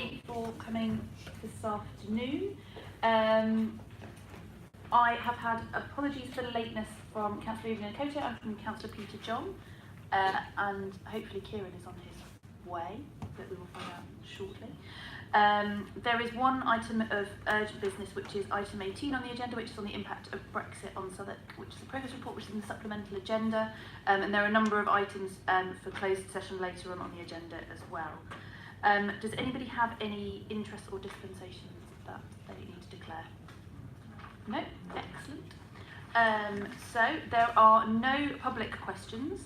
everybody for coming this afternoon. I have had apologies for the lateness from Councillor Evelyn Okoto and from Councillor Peter John, and hopefully Kieran is on his way, but we will find out shortly. There is one item of urgent business, which is item 18 on the agenda, which is on the impact of Brexit on Southwark, which is the progress report, which is in the supplemental agenda, and there are a number of items for closed session later on the agenda as well. Does anybody have any interest or dispensations that they need to declare? No? Excellent. So there are no public questions,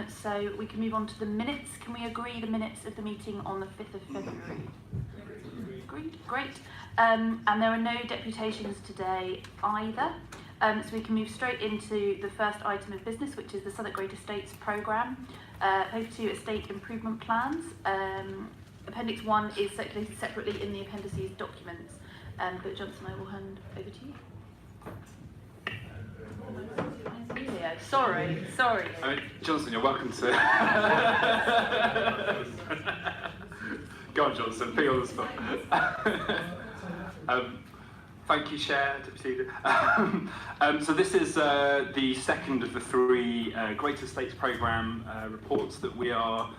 so we can move on to the minutes. Can we agree the minutes of the meeting on the 5th of February? Agreed, great. And there are no deputations today either, so we can move straight into the first item of business, which is the Southwark Great Estates Programme, over to estate improvement plans. Appendix 1 is circulated separately in the appendices documents, but Johnson, I will hand over to you. Sorry. I mean, Johnson, you're welcome to. Go on, Johnson, put you on the spot. Thank you, Chair, Deputy Leader. So this is the second of the three Great Estates Programme reports that we are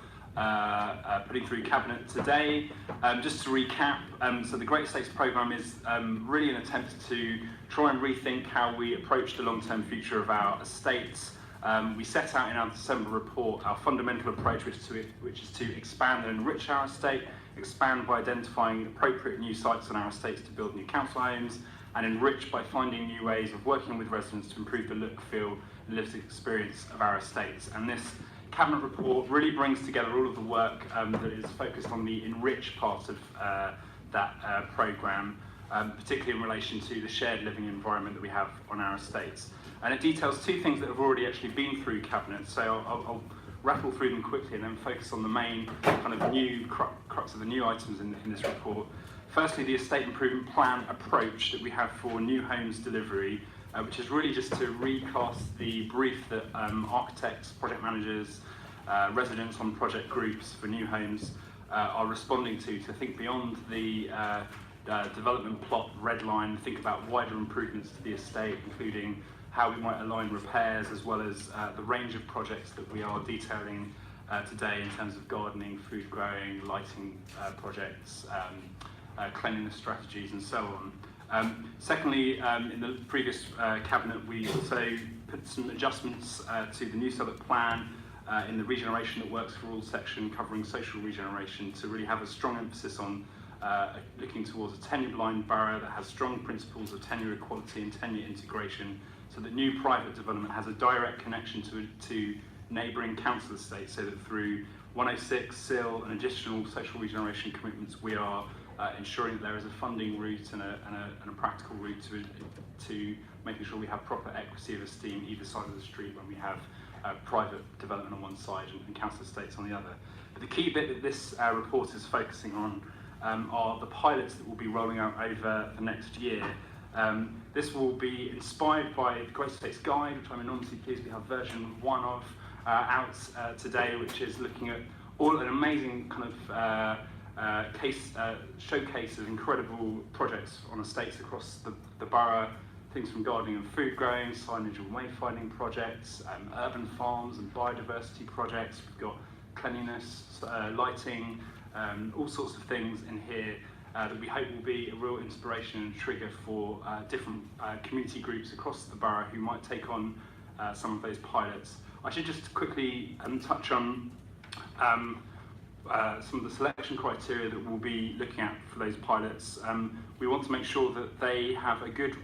putting through Cabinet today. Just to recap, so the Great Estates Programme is really an attempt to try and rethink how we approach the long-term future of our estates. We set out in our December report our fundamental approach, which is to expand and enrich our estate, expand by identifying appropriate new sites on our estates to build new council homes, and enrich by finding new ways of working with residents to improve the look, feel, and lived experience of our estates. And this Cabinet report really brings together all of the work that is focused on the enrich part of that programme, particularly in relation to the shared living environment that we have on our estates. And it details two things that have already actually been through Cabinet, so I'll rattle through them quickly and then focus on the main kind of new crux of the new items in this report. Firstly, the estate improvement plan approach that we have for new homes delivery, which is really just to recast the brief that architects, project managers, residents on project groups for new homes are responding to think beyond the development plot red line, think about wider improvements to the estate, including how we might align repairs as well as the range of projects that we are detailing today in terms of gardening, food growing, lighting projects, cleanliness strategies and so on. Secondly, in the previous Cabinet we also put some adjustments to the new Southwark plan in the Regeneration that Works for All section covering social regeneration to really have a strong emphasis on looking towards a tenure-blind borough that has strong principles of tenure equality and tenure integration, so that new private development has a direct connection to neighbouring council estates, so that through 106, SIL and additional social regeneration commitments we are ensuring that there is a funding route and a practical route to making sure we have proper equity of esteem either side of the street when we have private development on one side and council estates on the other. But the key bit that this report is focusing on are the pilots that will be rolling out over the next year. This will be inspired by the Great Estates Guide, which I'm enormously pleased we have version 1 of out today, which is looking at an amazing kind of showcase of incredible projects on estates across the borough, things from gardening and food growing, signage and wayfinding projects, urban farms and biodiversity projects. We've got cleanliness, lighting, all sorts of things in here that we hope will be a real inspiration and trigger for different community groups across the borough who might take on some of those pilots. I should just quickly touch on some of the selection criteria that we'll be looking at for those pilots. We want to make sure that they have a good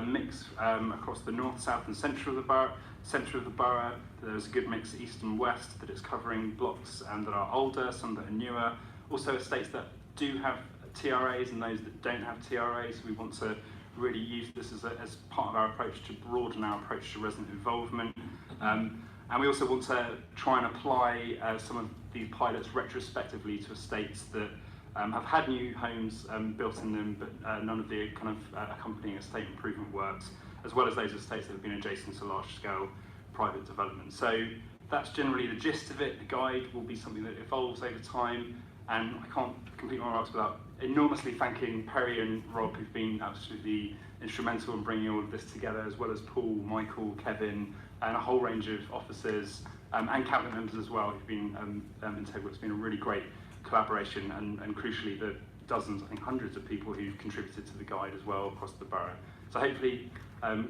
mix across the north, south and centre of the borough. There's a good mix east and west, that it's covering blocks that are older, some that are newer. Also estates that do have TRAs and those that don't have TRAs. We want to really use this as part of our approach to broaden our approach to resident involvement. And we also want to try and apply some of these pilots retrospectively to estates that have had new homes built in them, but none of the kind of accompanying estate improvement works, as well as those estates that have been adjacent to large-scale private development. So that's generally the gist of it. The guide will be something that evolves over time. And I can't complete my remarks without enormously thanking Perry and Rob, who've been absolutely instrumental in bringing all of this together, as well as Paul, Michael, Kevin, and a whole range of officers and cabinet members as well, who've been integral. It's been a really great collaboration, and crucially the dozens, I think hundreds of people who've contributed to the guide as well across the borough. So hopefully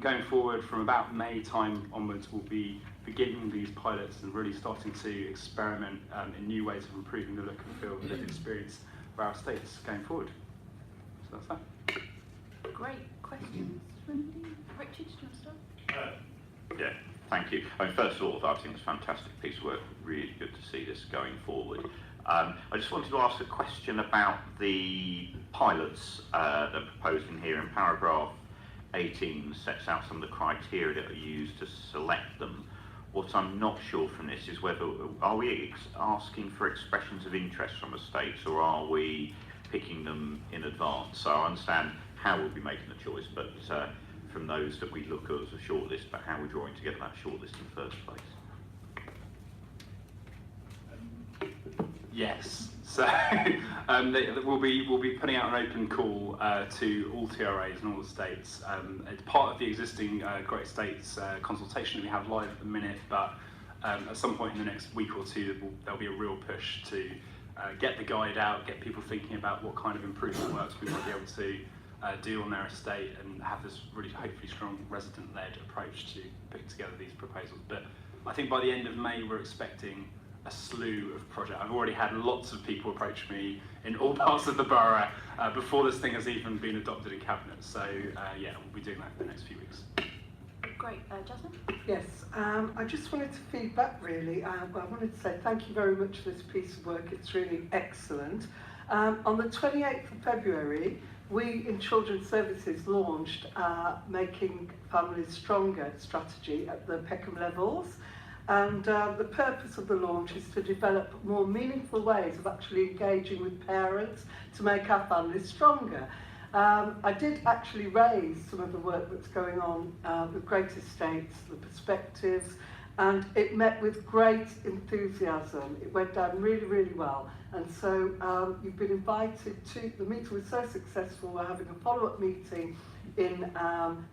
going forward from about May time onwards, we'll be beginning these pilots and really starting to experiment in new ways of improving the look and feel and lived experience of our estates going forward. So that's that. Great questions. Richard, do you want to start? Yeah, thank you. I mean, first of all, I think it's a fantastic piece of work. Really good to see this going forward. I just wanted to ask a question about the pilots that are proposed in here. In paragraph 18 sets out some of the criteria that are used to select them. What I'm not sure from this is whether, are we asking for expressions of interest from estates, or are we picking them in advance? So I understand how we'll be making the choice, but from those that we look at as a shortlist, but how we're drawing together that shortlist in the first place. Yes. So we'll be putting out an open call to all TRAs and all estates. It's part of the existing Great Estates consultation that we have live at the minute, but at some point in the next week or two, there'll be a real push to get the guide out, get people thinking about what kind of improvement works we might be able to do on their estate, and have this really hopefully strong resident-led approach to putting together these proposals. But I think by the end of May, we're expecting a slew of projects. I've already had lots of people approach me in all parts of the borough before this thing has even been adopted in cabinet. So yeah, we'll be doing that in the next few weeks. Great, Jasmine? Yes, I just wanted to feed back really. I wanted to say thank you very much for this piece of work. It's really excellent. On the 28th of February, we in Children's Services launched Making Families Stronger strategy at the Peckham levels. And the purpose of the launch is to develop more meaningful ways of actually engaging with parents to make our families stronger. I did actually raise some of the work that's going on with Great Estates, the perspectives, and it met with great enthusiasm. It went down really, really well. And so you've been invited to, the meeting was so successful, we're having a follow-up meeting in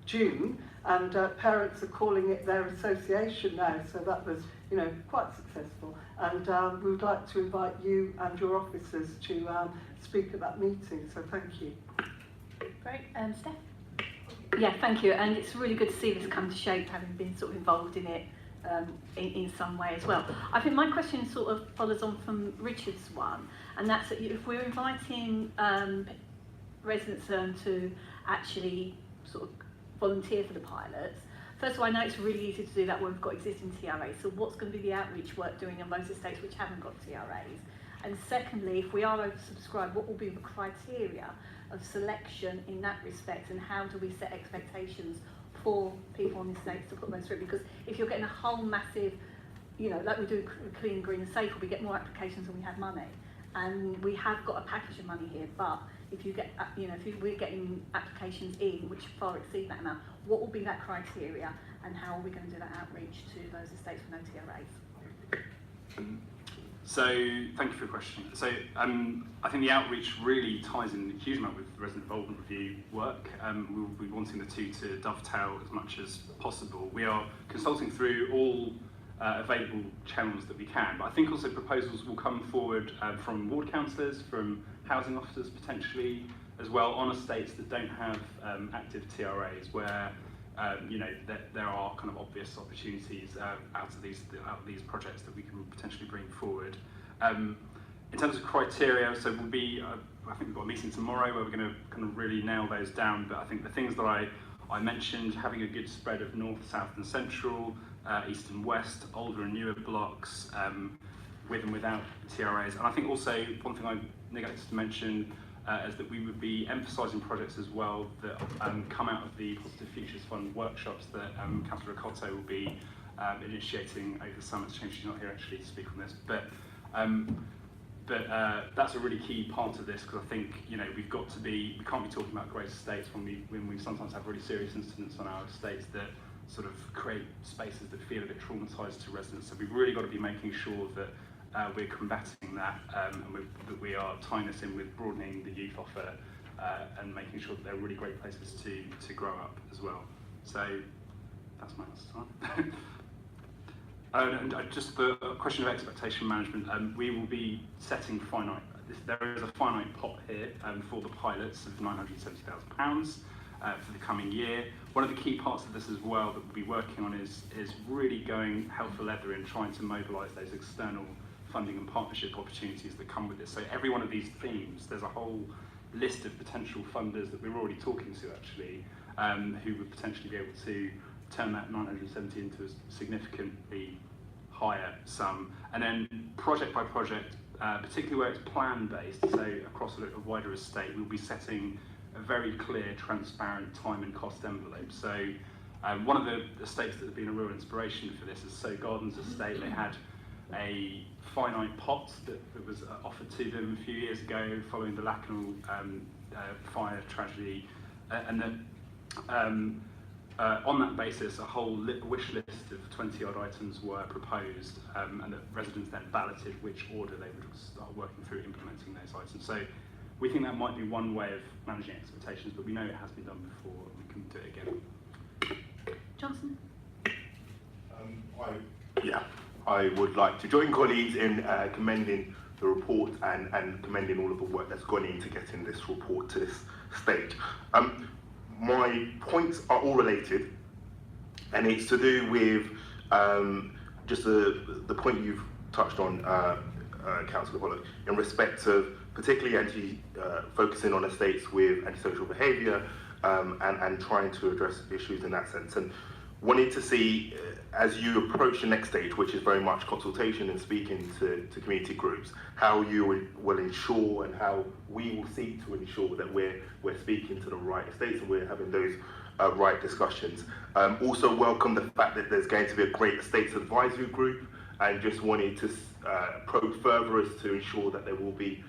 June, and parents are calling it their association now, so that was, you know, quite successful. And we would like to invite you and your officers to speak at that meeting, so thank you. Great, Steph? Yeah, thank you, and it's really good to see this come to shape, having been sort of involved in it in some way as well. I think my question sort of follows on from Richard's one, and that's that if we're inviting residents to actually sort of volunteer for the pilots, first of all, I know it's really easy to do that when we've got existing TRAs, so what's going to be the outreach work doing on those estates which haven't got TRAs? And secondly, if we are oversubscribed, what will be the criteria of selection in that respect, and how do we set expectations for people on estates to put those through? Because if you're getting a whole massive, you know, like we do Clean, Green and Safe, we get more applications than we have money. And we have got a package of money here, but if you get, you know, if we're getting applications in which far exceed that amount, what will be that criteria, and how are we going to do that outreach to those estates with no TRAs? So thank you for your question. So I think the outreach really ties in a huge amount with the resident involvement review work. We'll be wanting the two to dovetail as much as possible. We are consulting through all available channels that we can, but I think also proposals will come forward from ward councillors, from housing officers potentially as well, on estates that don't have active TRAs, where you know, there are kind of obvious opportunities out of these projects that we can potentially bring forward. In terms of criteria, so we'll be, I think we've got a meeting tomorrow where we're going to kind of really nail those down, but I think the things that I mentioned, having a good spread of north, south and central, east and west, older and newer blocks, with and without TRAs. And I think also one thing I neglected to mention is that we would be emphasising projects as well that come out of the Positive Futures Fund workshops that Councillor Riccotto will be initiating over the summer. It's a shame she's not here actually to speak on this, but that's a really key part of this, because I think, you know, we can't be talking about great estates when we sometimes have really serious incidents on our estates that sort of create spaces that feel a bit traumatised to residents. So we've really got to be making sure that we're combating that, and we are tying this in with broadening the youth offer and making sure that they're really great places to grow up as well. So that's my answer. And just the question of expectation management, we will be setting finite. There is a finite pot here for the pilots of £970,000 for the coming year. One of the key parts of this as well that we'll be working on is really going hell for leather in trying to mobilise those external funding and partnership opportunities that come with this. So every one of these themes, there's a whole list of potential funders that we're already talking to actually, who would potentially be able to turn that 970 into a significantly higher sum. And then project by project, particularly where it's plan based, so across a wider estate, we'll be setting a very clear, transparent time and cost envelope. So one of the estates that have been a real inspiration for this is So Gardens Estate. They had a finite pot that was offered to them a few years ago following the Lacanau fire tragedy, and that on that basis a whole wish list of 20 odd items were proposed, and that residents then balloted which order they would start working through implementing those items. So we think that might be one way of managing expectations, but we know it has been done before and we can do it again. Johnson? I would like to join colleagues in commending the report and commending all of the work that's gone into getting this report to this stage. My points are all related, and it's to do with just the point you've touched on, Councillor Pollock, in respect of particularly focusing on estates with antisocial behaviour and trying to address issues in that sense. And wanted to see, as you approach the next stage, which is very much consultation and speaking to community groups, how you will ensure and how we will seek to ensure that we're speaking to the right estates and we're having those right discussions. Also welcome the fact that there's going to be a great estates advisory group, and just wanted to probe further as to ensure that there will be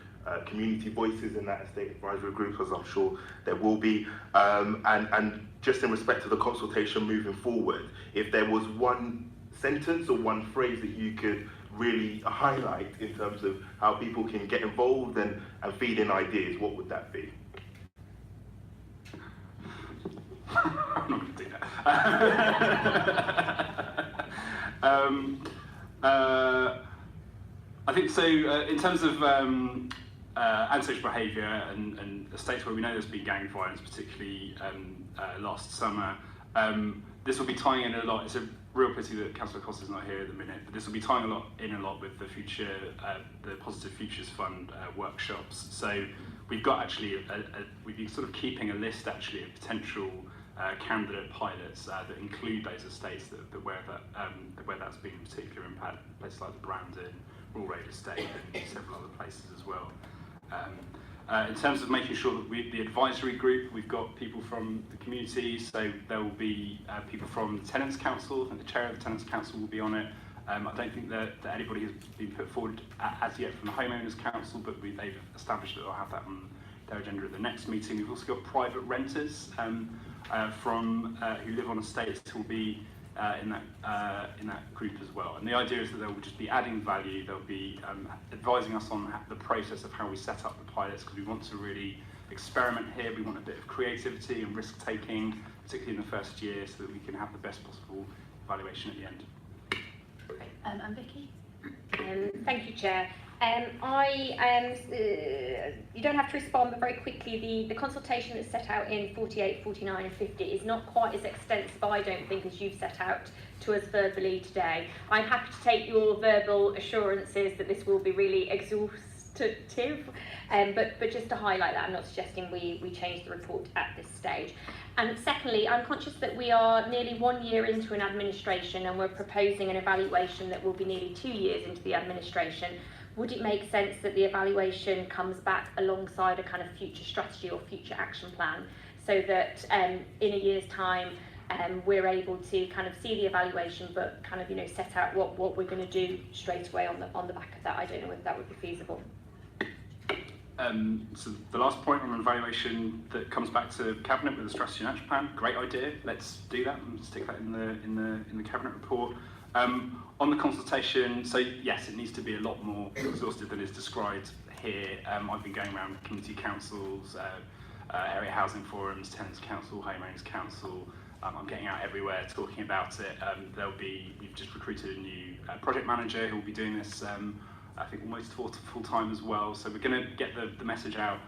community voices in that estate advisory group, as I'm sure there will be, and just in respect to the consultation moving forward, if there was one sentence or one phrase that you could really highlight in terms of how people can get involved and feed in ideas, what would that be? I'm not going to do that. I think so. In terms of antisocial behaviour and estates where we know there's been gang violence, particularly last summer, this will be tying in a lot. It's a real pity that Councillor Costa's not here at the minute, but this will be tying in a lot with the future, the Positive Futures Fund workshops. So we've got actually we've been sort of keeping a list actually of potential candidate pilots that include those estates where that's been particular impact, places like the Brandon, Royal Road Estate, and several other places as well. In terms of making sure that the advisory group, we've got people from the community, so there will be people from the Tenants Council. I think the chair of the Tenants Council will be on it. I don't think that anybody has been put forward as yet from the Homeowners Council, but they've established that they'll have that on their agenda at the next meeting. We've also got private renters who live on estates who will be in that group as well. And the idea is that they'll just be adding value. They'll be advising us on the process of how we set up the pilots, because we want to really experiment here. We want a bit of creativity and risk taking, particularly in the first year, so that we can have the best possible evaluation at the end. Great. And Vicky? Thank you, Chair. You don't have to respond, but very quickly, the consultation that's set out in 48, 49 and 50 is not quite as extensive, I don't think, as you've set out to us verbally today. I'm happy to take your verbal assurances that this will be really exhaustive, but just to highlight that, I'm not suggesting we change the report at this stage. And secondly, I'm conscious that we are nearly 1 year into an administration and we're proposing an evaluation that will be nearly 2 years into the administration. Would it make sense that the evaluation comes back alongside a kind of future strategy or future action plan, so that in a year's time we're able to kind of see the evaluation but kind of, you know, set out what we're going to do straight away on the back of that? I don't know whether that would be feasible. So the last point on evaluation that comes back to Cabinet with the strategy and action plan, great idea. Let's do that and stick that in the Cabinet report. On the consultation, so yes, it needs to be a lot more exhaustive than is described here. I've been going around community councils, area housing forums, tenants council, homeowners council. I'm getting out everywhere talking about it. We've just recruited a new project manager who will be doing this, I think almost full time as well. So we're going to get the message out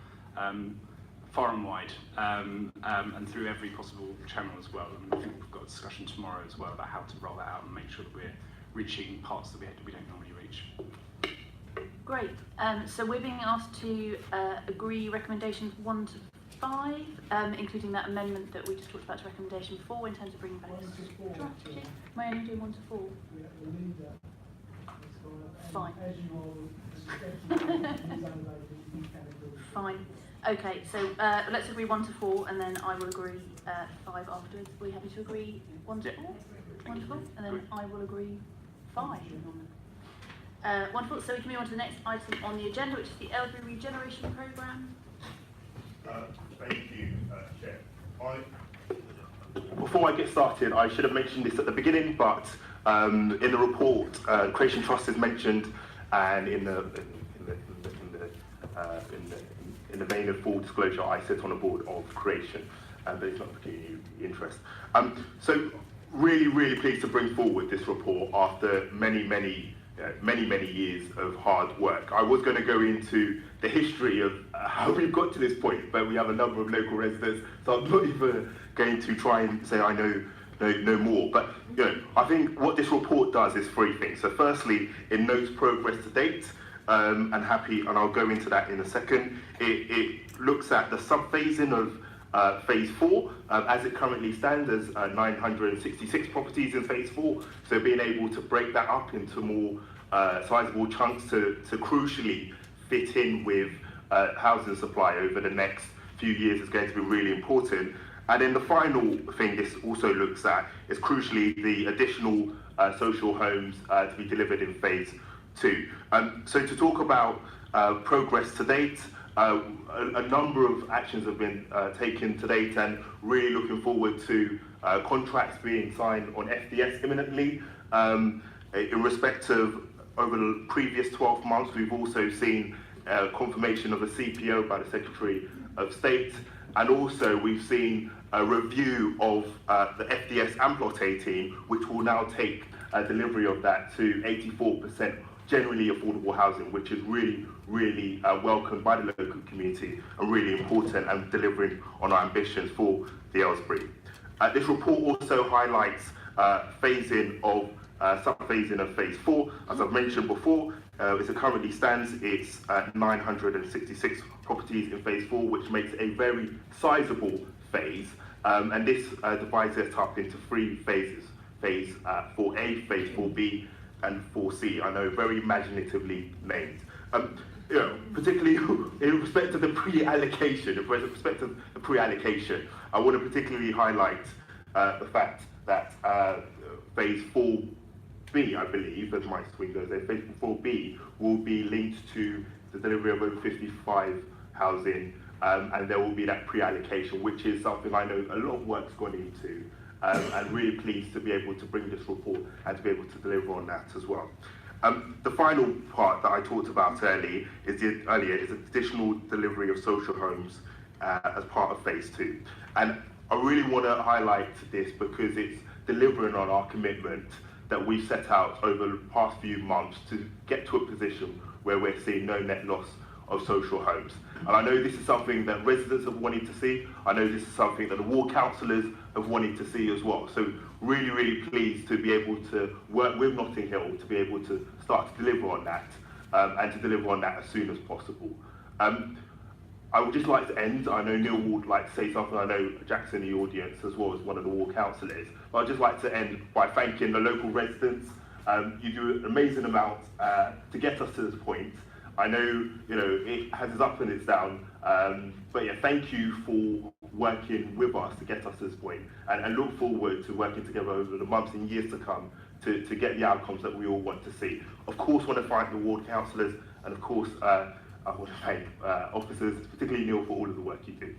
far and wide, and through every possible channel as well. And I think we've got a discussion tomorrow as well about how to roll that out and make sure that we're reaching parts that we don't normally reach. Great. So we're being asked to agree recommendations 1 to 5, including that amendment that we just talked about to recommendation 4 in terms of bringing back a strategy. May I only do 1 to 4? Fine. Fine. Okay, so let's agree 1 to 4, and then I will agree 5 afterwards. Are we happy to agree 1 to 4? Wonderful. And then I will agree 5. Wonderful. So we can move on to the next item on the agenda, which is the Albion Regeneration Programme. Thank you, Chair. Before I get started, I should have mentioned this at the beginning, but in the report, Creation Trust is mentioned, and in the vein of full disclosure, I sit on a board of Creation, but it's not particularly interest. So really pleased to bring forward this report after many years of hard work. I was going to go into the history of how we've got to this point, but we have a number of local residents, so I'm not even going to try and say I know more. But I think what this report does is 3 things. So firstly, it notes progress to date, and I'll go into that in a second. It looks at the sub-phasing of phase 4, as it currently stands. There's 966 properties in phase 4, so being able to break that up into more sizable chunks to crucially fit in with housing supply over the next few years is going to be really important. And then the final thing this also looks at is crucially the additional social homes to be delivered in phase 2. So to talk about progress to date, a number of actions have been taken to date, and really looking forward to contracts being signed on FDS imminently. In respect of over the previous 12 months, we've also seen confirmation of a CPO by the Secretary of State, and also we've seen a review of the FDS and Plot 18, which will now take delivery of that to 84% generally affordable housing, which is really welcomed by the local community and really important and delivering on our ambitions for the Aylesbury. This report also highlights sub-phasing of phase 4. As I've mentioned before, as it currently stands, it's 966 properties in phase 4, which makes a very sizable phase, and this divides it up into 3 phases: phase 4A, phase 4B, and 4C. I know, very imaginatively named. Particularly in respect of the pre-allocation, I want to particularly highlight the fact that phase 4B, I believe, as my screen goes there, phase 4B will be linked to the delivery of over 55 housing, and there will be that pre-allocation, which is something I know a lot of work's gone into, and really pleased to be able to bring this report and to be able to deliver on that as well. The final part that I talked about earlier is additional delivery of social homes as part of phase 2. And I really want to highlight this because it's delivering on our commitment that we've set out over the past few months to get to a position where we're seeing no net loss of social homes. And I know this is something that residents have wanted to see. I know this is something that the ward councillors have wanted to see as well. So really pleased to be able to work with Notting Hill to be able to start to deliver on that, and to deliver on that as soon as possible. I would just like to end. I know Neil would like to say something. I know Jack's in the audience as well as one of the ward councillors. But I'd just like to end by thanking the local residents. You do an amazing amount to get us to this point. I know, it has its up and its down, but yeah, thank you for working with us to get us to this point, and look forward to working together over the months and years to come to get the outcomes that we all want to see. Of course, I want to thank the ward councillors, and of course, I want to thank officers, particularly Neil, for all of the work you do.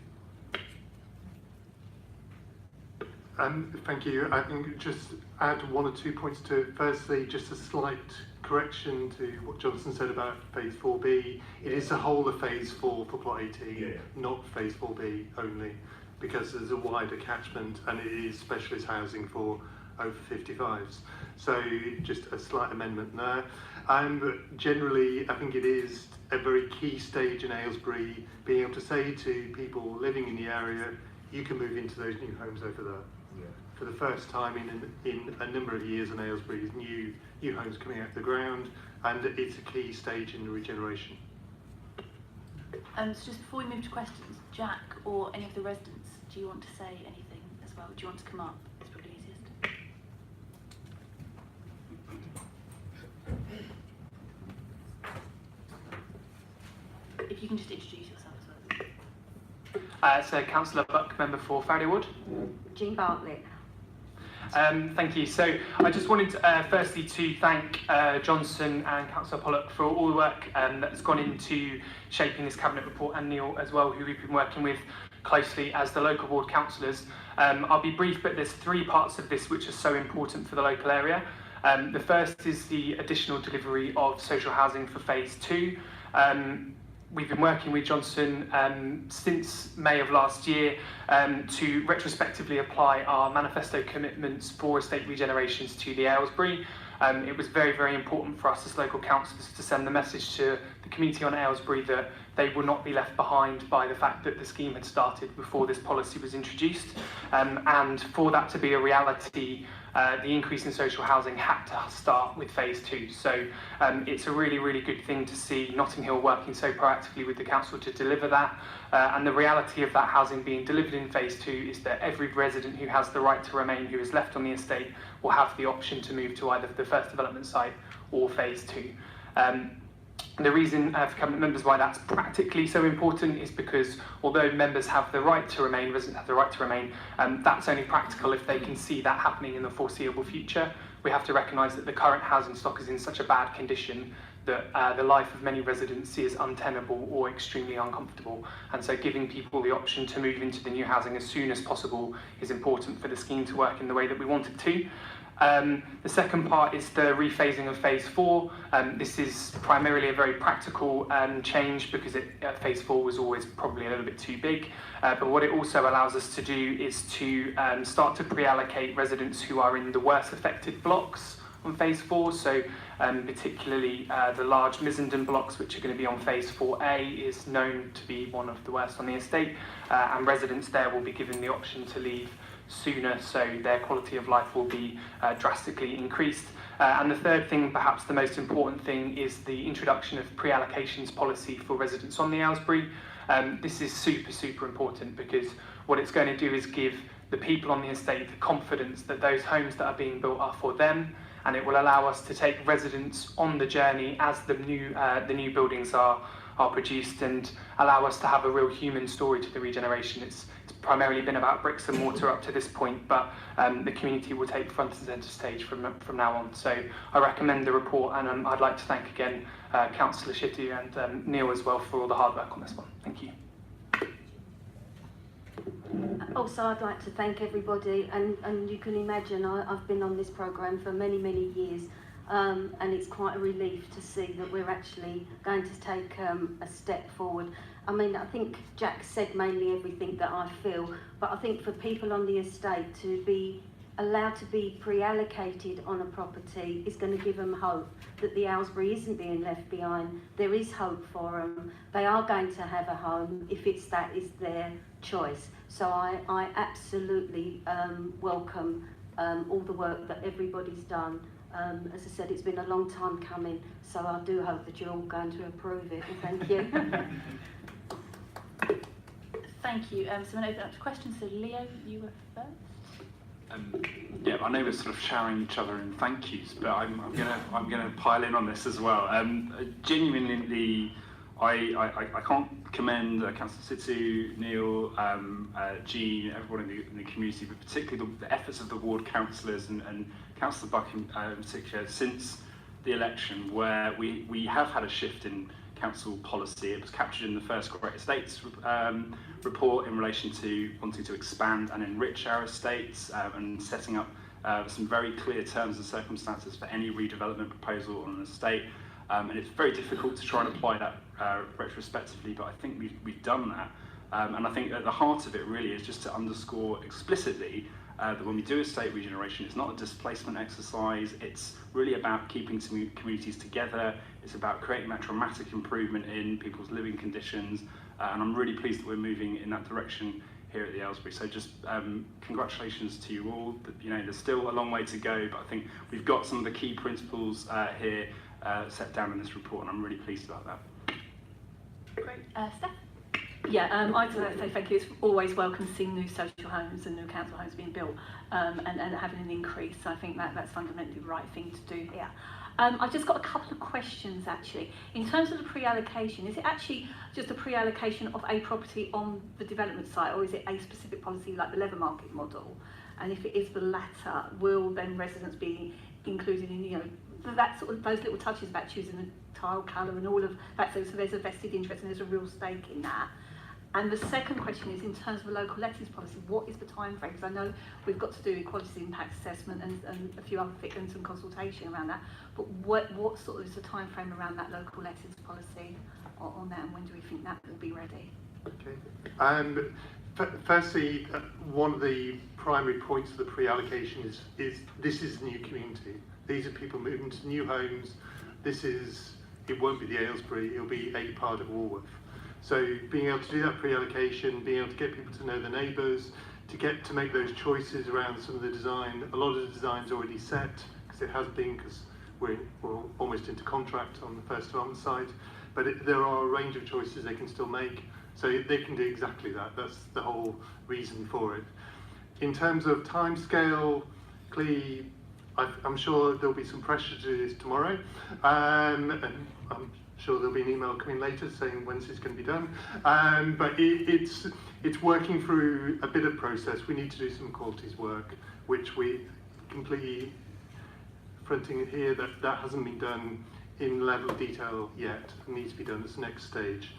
Thank you. I think just add one or 2 points to it. Firstly, just a slight correction to what Jonathan said about phase 4B. It is the whole of phase 4 for plot 18, not phase 4B only, because there's a wider catchment and it is specialist housing for over 55s. So just a slight amendment there. But generally, I think it is a very key stage in Aylesbury being able to say to people living in the area, you can move into those new homes over there. For the first time in a number of years in Aylesbury, new homes coming out of the ground, and it's a key stage in the regeneration. So just before we move to questions, Jack or any of the residents, do you want to say anything as well? Do you want to come up? It's probably easiest. If you can just introduce yourself as well. So Councillor Buck, member for Faraday Wood. Jean Bartlett. Thank you. So I just wanted firstly to thank Johnson and Councillor Pollock for all the work that's gone into shaping this Cabinet report, and Neil as well, who we've been working with closely as the local ward councillors. I'll be brief, but there's 3 parts of this which are so important for the local area. The first is the additional delivery of social housing for phase 2. We've been working with Johnson since May of last year to retrospectively apply our manifesto commitments for estate regenerations to the Aylesbury. It was very, very important for us as local councillors to send the message to the community on Aylesbury that they will not be left behind by the fact that the scheme had started before this policy was introduced. And for that to be a reality, the increase in social housing had to start with phase 2. So it's a really, really good thing to see Notting Hill working so proactively with the council to deliver that. And the reality of that housing being delivered in phase 2 is that every resident who has the right to remain, who is left on the estate, will have the option to move to either the first development site or phase 2. The reason for Cabinet members why that's practically so important is because although members have the right to remain, residents have the right to remain, that's only practical if they can see that happening in the foreseeable future. We have to recognise that the current housing stock is in such a bad condition that the life of many residents is untenable or extremely uncomfortable. And so giving people the option to move into the new housing as soon as possible is important for the scheme to work in the way that we want it to. The second part is the rephasing of phase 4. This is primarily a very practical change because phase 4 was always probably a little bit too big. But what it also allows us to do is to start to pre-allocate residents who are in the worst affected blocks on phase 4. So particularly the large Missenden blocks, which are going to be on phase 4A, is known to be one of the worst on the estate. And residents there will be given the option to leave sooner, so their quality of life will be drastically increased. And the third thing, perhaps the most important thing, is the introduction of pre-allocations policy for residents on the Aylesbury. This is super, super important because what it's going to do is give the people on the estate the confidence that those homes that are being built are for them, and it will allow us to take residents on the journey as the new buildings are produced, and allow us to have a real human story to the regeneration. It's primarily been about bricks and mortar up to this point, but the community will take front and centre stage from now on. So I recommend the report, and I'd like to thank again Councillor Shittu and Neil as well for all the hard work on this one. Thank you. Also, I'd like to thank everybody, and you can imagine I've been on this programme for many, many years, and it's quite a relief to see that we're actually going to take a step forward. I mean, I think Jack said mainly everything that I feel, but I think for people on the estate to be allowed to be pre-allocated on a property is going to give them hope that the Aylesbury isn't being left behind. There is hope for them. They are going to have a home if that is their choice. So I absolutely welcome all the work that everybody's done. As I said, it's been a long time coming, so I do hope that you're all going to approve it. Thank you. Thank you. So I'm going to open up to questions. So Leo, you were first. Yeah, I know we're sort of showering each other in thank yous, but I'm gonna pile in on this as well. Genuinely, I can't commend Councillor Shittu, Neil, Jean, everyone in the community, but particularly the efforts of the ward councillors and Councillor Buck in particular since the election, where we have had a shift in council policy. It was captured in the first Great Estates report in relation to wanting to expand and enrich our estates and setting up some very clear terms and circumstances for any redevelopment proposal on an estate. And it's very difficult to try and apply that retrospectively, but I think we've done that. And I think at the heart of it really is just to underscore explicitly that when we do estate regeneration, it's not a displacement exercise, it's really about keeping communities together, it's about creating that dramatic improvement in people's living conditions, and I'm really pleased that we're moving in that direction here at the Aylesbury. So just congratulations to you all. You know, there's still a long way to go, but I think we've got some of the key principles here set down in this report, and I'm really pleased about that. Great. Steph? Yeah, I'd like to say thank you. It's always welcome seeing new social homes and new council homes being built and having an increase. I think that's fundamentally the right thing to do here. I've just got a couple of questions actually. In terms of the pre-allocation, is it actually just a pre-allocation of a property on the development site, or is it a specific policy like the level market model? And if it is the latter, will then residents be included in, you know, that sort of those little touches about choosing the tile colour and all of that, so there's a vested interest and there's a real stake in that. And the second question is, in terms of a local lettings policy, what is the time frame? Because I know we've got to do equality impact assessment and a few other things and some consultation around that, but what sort of is the time frame around that local lettings policy on that, and when do we think that will be ready? Okay. Firstly, one of the primary points of the pre-allocation is this is new community. These are people moving to new homes. It won't be the Aylesbury, it'll be a part of Walworth. So being able to do that pre-allocation, being able to get people to know the neighbours, to make those choices around some of the design. A lot of the design's already set, because it has been, because we're almost into contract on the first development site. But there are a range of choices they can still make, so they can do exactly that. That's the whole reason for it. In terms of timescale, clearly, I'm sure there'll be some pressure to do this tomorrow, and I'm sure there'll be an email coming later saying when this is going to be done. But it's working through a bit of process. We need to do some qualities work, which we completely fronting it here that hasn't been done in level of detail yet. It needs to be done as the next stage.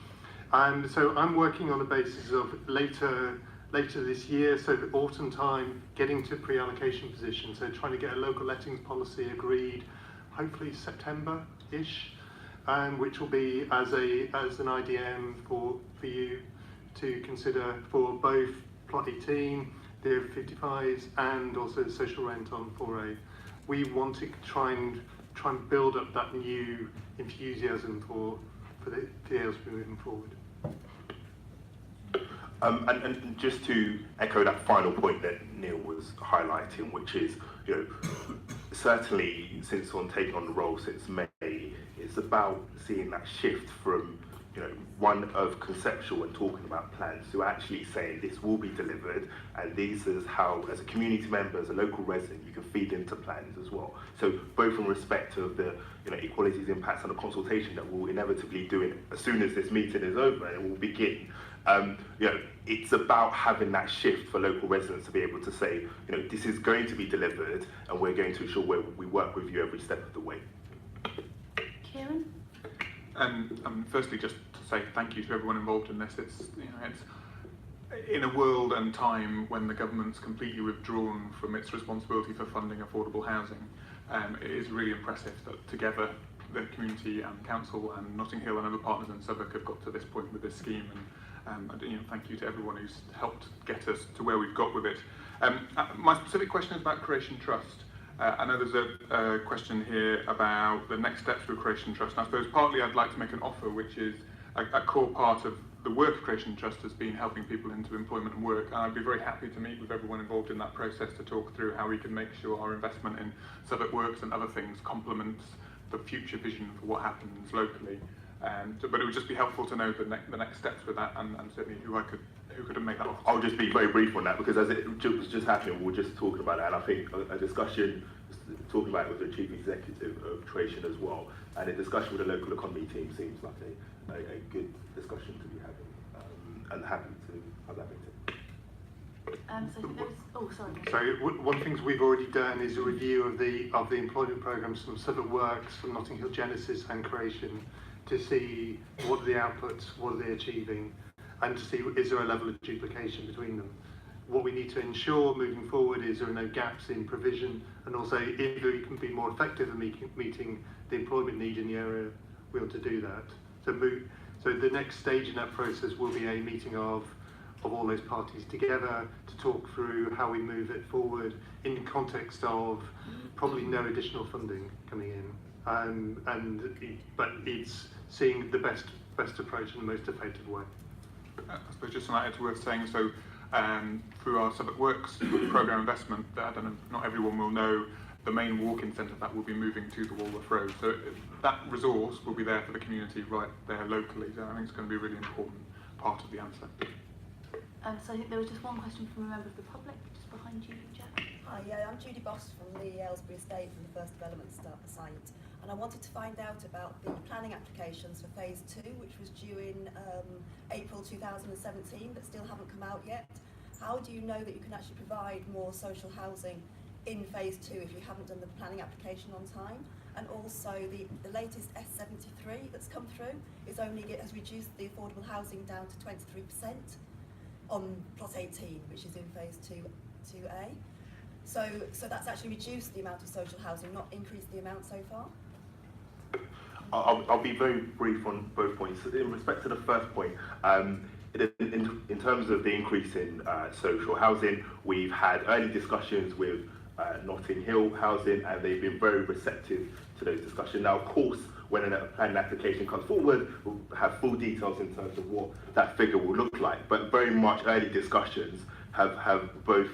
So I'm working on the basis of later this year, so the autumn time, getting to pre-allocation position. So trying to get a local lettings policy agreed, hopefully September-ish, which will be as an IDM for you to consider for both plot 18, the over 55s, and also the social rent on 4A. We want to try and build up that new enthusiasm for the Aylesbury moving forward. And just to echo that final point that Neil was highlighting, which is, you know, certainly since on taking on the role since May, it's about seeing that shift from, you know, one of conceptual and talking about plans to actually saying this will be delivered, and this is how, as a community member, as a local resident, you can feed into plans as well. So both in respect of the, you know, equalities impacts and the consultation that we'll inevitably do it as soon as this meeting is over and it will begin. You know, it's about having that shift for local residents to be able to say, you know, this is going to be delivered, and we're going to ensure we work with you every step of the way. Kieran? Firstly, just to say thank you to everyone involved in this. It's in a world and time when the government's completely withdrawn from its responsibility for funding affordable housing. It is really impressive that together the community and council and Notting Hill and other partners in Southwark have got to this point with this scheme. And thank you to everyone who's helped get us to where we've got with it. My specific question is about Creation Trust. I know there's a question here about the next steps with Creation Trust. And I suppose partly I'd like to make an offer, which is a core part of the work of Creation Trust has been helping people into employment and work. And I'd be very happy to meet with everyone involved in that process to talk through how we can make sure our investment in Southwark Works and other things complements the future vision for what happens locally. But it would just be helpful to know the next steps with that, and certainly who could have made that offer. I'll just be very brief on that, because as it was just happening, we were just talking about that, and I think a discussion, talking about it with the Chief Executive of Creation as well, and a discussion with the local economy team seems like a good discussion to be having, and happy to have that meeting. So I think there was, oh, sorry. So one of the things we've already done is a review of the employment programmes from Southwark Works, from Notting Hill Genesis and Creation, to see what are the outputs, what are they achieving, and to see is there a level of duplication between them. What we need to ensure moving forward is there are no gaps in provision, and also if we can be more effective at meeting the employment need in the area, we ought to do that. So the next stage in that process will be a meeting of all those parties together to talk through how we move it forward in the context of probably no additional funding coming in, but it's seeing the best approach in the most effective way. I suppose just on that, it's worth saying, so through our Southwark Works programme investment, I don't know, not everyone will know, the main walk-in centre that will be moving to the Walworth Road. So that resource will be there for the community right there locally. So I think it's going to be a really important part of the answer. So I think there was just one question from a member of the public, just behind you, Jack. Hi, yeah, I'm Judy Boss from the Aylesbury Estate from the First Development site, and I wanted to find out about the planning applications for Phase 2, which was due in April 2017, but still haven't come out yet. How do you know that you can actually provide more social housing in Phase 2 if you haven't done the planning application on time? And also the latest S73 that's come through has reduced the affordable housing down to 23% on plot 18, which is in Phase 2A. So that's actually reduced the amount of social housing, not increased the amount so far? I'll be very brief on both points. In respect to the first point, in terms of the increase in social housing, we've had early discussions with Notting Hill Housing, and they've been very receptive to those discussions. Now, of course, when a planning application comes forward, we'll have full details in terms of what that figure will look like. But very much early discussions have both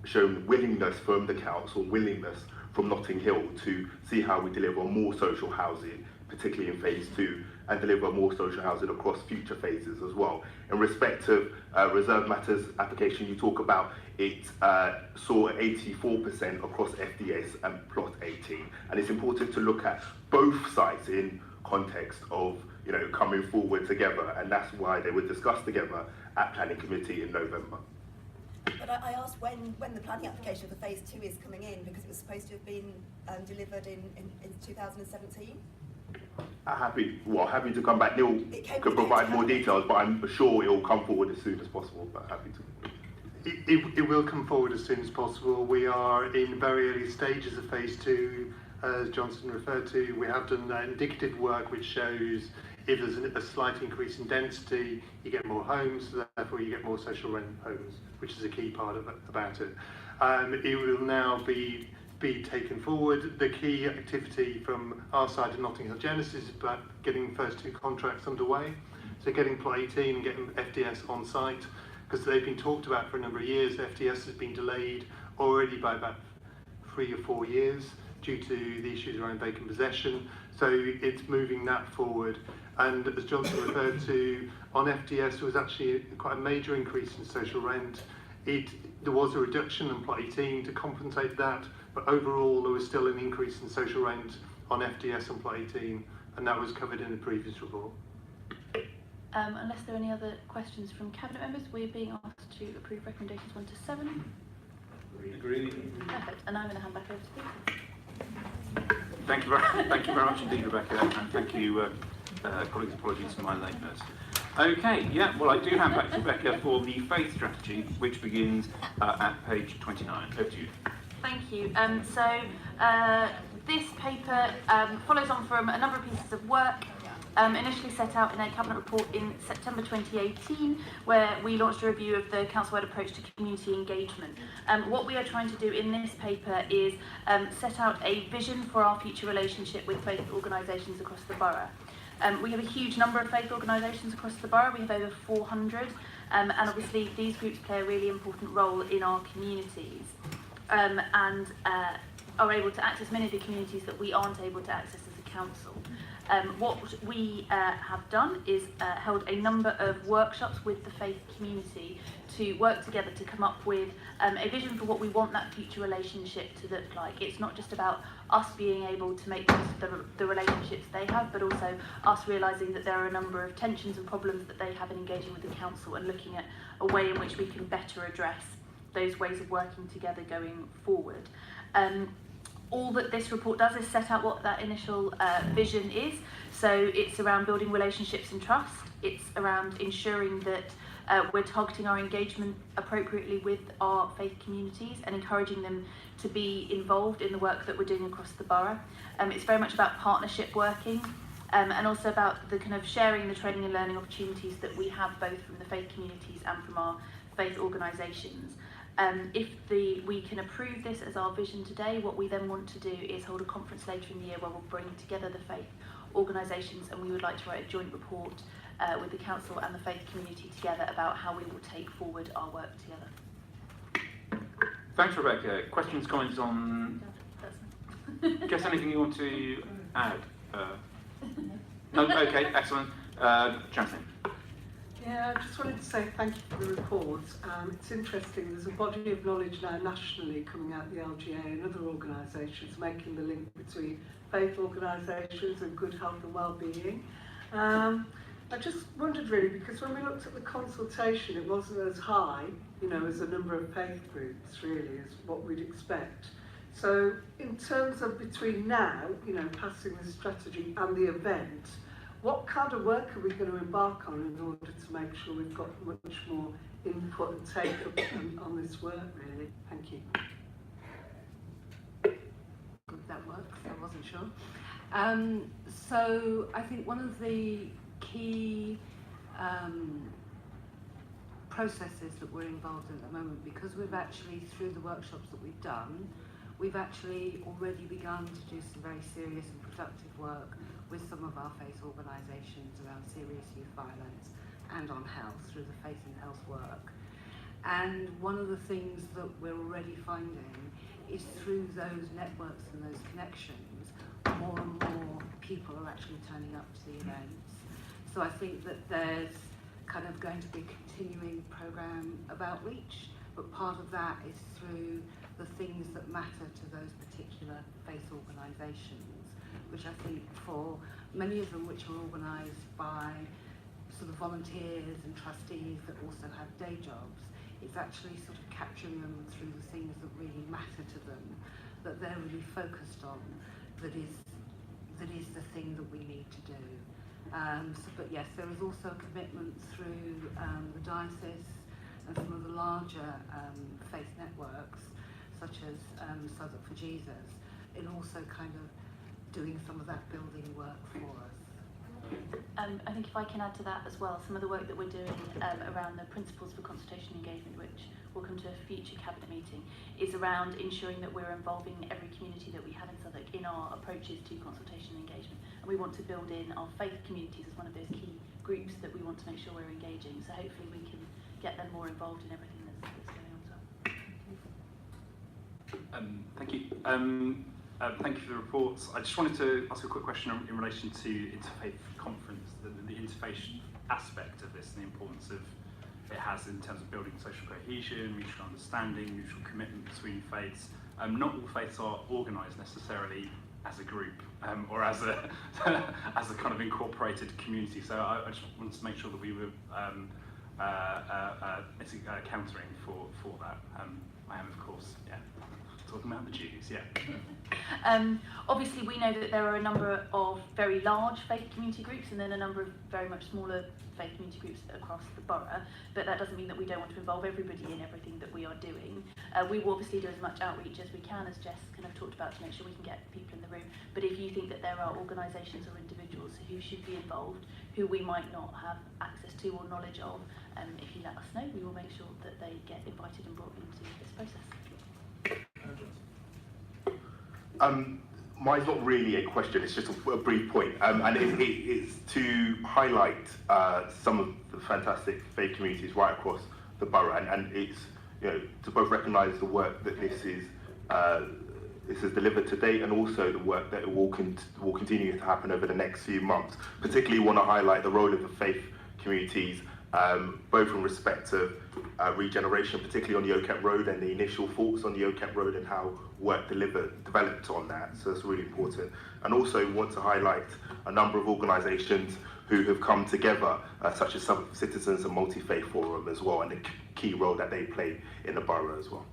shown willingness from the council, willingness from Notting Hill to see how we deliver more social housing, particularly in Phase 2, and deliver more social housing across future phases as well. In respect of Reserve Matters application you talk about, it saw 84% across FDS and plot 18. And it's important to look at both sites in context of coming forward together, and that's why they were discussed together at Planning Committee in November. But I asked when the planning application for Phase 2 is coming in, because it was supposed to have been delivered in 2017. Happy to come back. Neil could provide more details, but I'm sure it will come forward as soon as possible, but happy to. It will come forward as soon as possible. We are in very early stages of Phase 2, as Johnson referred to. We have done indicative work which shows if there's a slight increase in density, you get more homes, therefore you get more social rent homes, which is a key part about it. It will now be taken forward. The key activity from our side of Notting Hill Genesis is about getting the first 2 contracts underway. So getting plot 18 and getting FDS on site, because they've been talked about for a number of years. FDS has been delayed already by about 3 or 4 years due to the issues around vacant possession. So it's moving that forward. And as Johnson referred to, on FDS there was actually quite a major increase in social rent. There was a reduction in plot 18 to compensate that, but overall there was still an increase in social rent on FDS and plot 18, and that was covered in the previous report. Unless there are any other questions from Cabinet members, we're being asked to approve recommendations 1 to 7. Agreed. Perfect. And I'm going to hand back over to Peter. Thank you very much indeed, Rebecca, and thank you, colleagues. Apologies for my lateness. Okay, yeah, well, I do hand back to Rebecca for the faith strategy, which begins at page 29. Over to you. Thank you. This paper follows on from a number of pieces of work initially set out in a Cabinet report in September 2018, where we launched a review of the council-wide approach to community engagement. What we are trying to do in this paper is set out a vision for our future relationship with faith organisations across the borough. We have a huge number of faith organisations across the borough. We have over 400, and obviously these groups play a really important role in our communities, and are able to access many of the communities that we aren't able to access as a council. What we have done is held a number of workshops with the faith community to work together to come up with a vision for what we want that future relationship to look like. It's not just about us being able to make use of the relationships they have, but also us realising that there are a number of tensions and problems that they have in engaging with the council, and looking at a way in which we can better address those ways of working together going forward. all that this report does is set out what that initial vision is. So it's around building relationships and trust. It's around ensuring that we're targeting our engagement appropriately with our faith communities and encouraging them to be involved in the work that we're doing across the borough. It's very much about partnership working and also about the kind of sharing the training and learning opportunities that we have both from the faith communities and from our faith organisations. If we can approve this as our vision today, what we then want to do is hold a conference later in the year where we'll bring together the faith organisations, and we would like to write a joint report with the council and the faith community together about how we will take forward our work together. Thanks, Rebecca. Questions, comments on... Jess, anything you want to add? No? Okay, excellent. Jansen. Yeah, I just wanted to say thank you for the report. It's interesting, there's a body of knowledge now nationally coming out of the LGA and other organisations making the link between faith organisations and good health and well-being. I just wondered really, because when we looked at the consultation, it wasn't as high, you know, as a number of faith groups really, as what we'd expect. So in terms of between now, you know, passing the strategy and the event, what kind of work are we going to embark on in order to make sure we've got much more input and take up on this work, really? Thank you. Good, that works. I wasn't sure. So I think one of the key processes that we're involved in at the moment, because we've actually, through the workshops that we've done, we've actually already begun to do some very serious and productive work with some of our faith organisations around serious youth violence and on health through the Faith and Health work. And one of the things that we're already finding is through those networks and those connections, more and more people are actually turning up to the events. So I think that there's kind of going to be a continuing programme of outreach, but part of that is through the things that matter to those particular faith organisations, which I think for many of them which are organised by sort of volunteers and trustees that also have day jobs, it's actually sort of capturing them through the things that really matter to them, that they're really focused on, that is the thing that we need to do. But yes, there is also a commitment through the diocese and some of the larger faith networks, such as Southwark for Jesus, in also kind of doing some of that building work for us. I think if I can add to that as well, some of the work that we're doing around the principles for consultation engagement, which will come to a future cabinet meeting, is around ensuring that we're involving every community that we have in Southwark in our approaches to consultation engagement. And we want to build in our faith communities as one of those key groups that we want to make sure we're engaging. So hopefully we can get them more involved in everything that's going on as well. Thank you. Thank you for the reports. I just wanted to ask a quick question in relation to Interfaith Conference, the interfaith aspect of this and the importance of it has in terms of building social cohesion, mutual understanding, mutual commitment between faiths. Not all faiths are organised necessarily as a group or as a as a kind of incorporated community. So I just wanted to make sure that we were countering for that. I am, of course, yeah. Talking about the Jews, yeah. Obviously, we know that there are a number of very large faith community groups and then a number of very much smaller faith community groups across the borough, but that doesn't mean that we don't want to involve everybody in everything that we are doing. We will obviously do as much outreach as we can, as Jess kind of talked about, to make sure we can get people in the room. But if you think that there are organisations or individuals who should be involved, who we might not have access to or knowledge of, if you let us know, we will make sure that they get invited and brought into this process. Mine's not really a question, it's just a brief point, and it's to highlight some of the fantastic faith communities right across the borough, and it's, you know, to both recognise the work that this has delivered to date, and also the work that will continue to happen over the next few months. Particularly want to highlight the role of the faith communities, both in respect of regeneration, particularly on the Oakham Road, and the initial thoughts on the Oakham Road and how work developed on that. So it's really important. And also want to highlight a number of organisations who have come together, such as some Citizens and Multi-Faith Forum as well, and the key role that they play in the borough as well.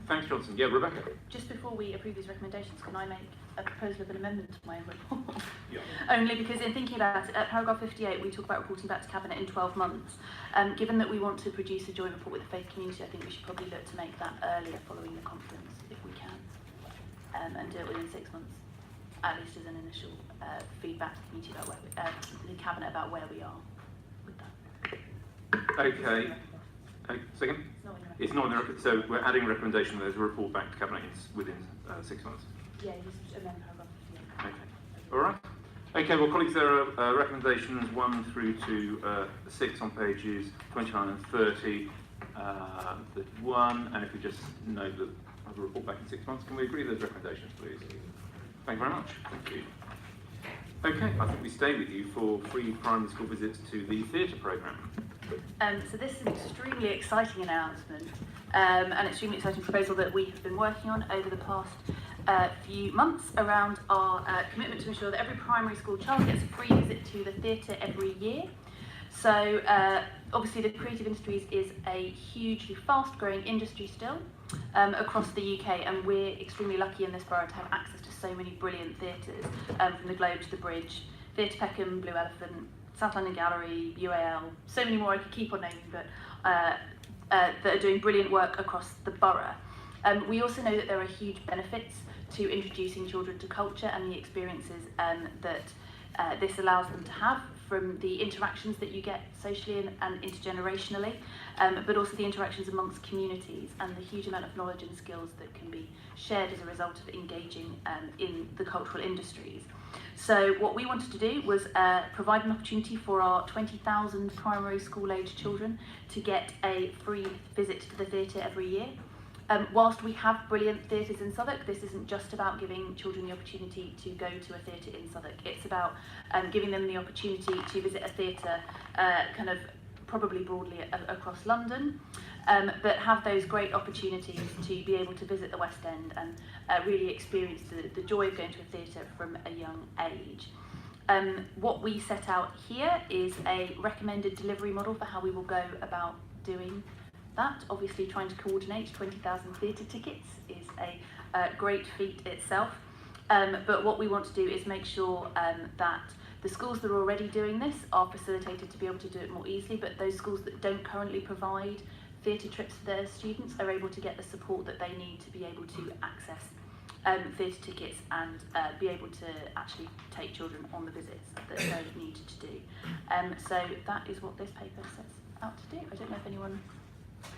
Thanks, Johnson. Yeah, Rebecca. Just before we approve these recommendations, can I make a proposal of an amendment to my own report? Yeah. Only because in thinking about it, at paragraph 58, we talk about reporting back to Cabinet in 12 months. Given that we want to produce a joint report with the faith community, I think we should probably look to make that earlier following the conference, if we can, and do it within 6 months, at least as an initial feedback to the community about the Cabinet about where we are with that. Okay. Second? It's not in the record, so we're adding a recommendation that there's a report back to Cabinet within 6 months. Yeah, just amend paragraph 58. Okay. All right. Okay, well, colleagues, there are recommendations 1 through to 6 on pages 29 and 30. The 1, and if we just note that I have a report back in 6 months, can we agree with those recommendations, please? Thank you very much. Thank you. Okay, I think we stay with you for free primary school visits to the theatre programme. So this is an extremely exciting announcement, an extremely exciting proposal that we have been working on over the past few months around our commitment to ensure that every primary school child gets a free visit to the theatre every year. So obviously the creative industries is a hugely fast-growing industry still across the UK, and we're extremely lucky in this borough to have access to so many brilliant theatres, from the Globe to the Bridge, Theatre Peckham, Blue Elephant, South London Gallery, UAL, so many more I could keep on naming, but that are doing brilliant work across the borough. We also know that there are huge benefits to introducing children to culture and the experiences that this allows them to have, from the interactions that you get socially and intergenerationally, but also the interactions amongst communities and the huge amount of knowledge and skills that can be shared as a result of engaging in the cultural industries. So what we wanted to do was provide an opportunity for our 20,000 primary school age children to get a free visit to the theatre every year. Whilst we have brilliant theatres in Southwark, this isn't just about giving children the opportunity to go to a theatre in Southwark. It's about giving them the opportunity to visit a theatre kind of probably broadly across London, but have those great opportunities to be able to visit the West End and really experience the joy of going to a theatre from a young age. What we set out here is a recommended delivery model for how we will go about doing that. Obviously, trying to coordinate 20,000 theatre tickets is a great feat itself, but what we want to do is make sure that the schools that are already doing this are facilitated to be able to do it more easily, but those schools that don't currently provide theatre trips for their students are able to get the support that they need to be able to access theatre tickets and be able to actually take children on the visits that they need to do. So that is what this paper sets out to do. I don't know if anyone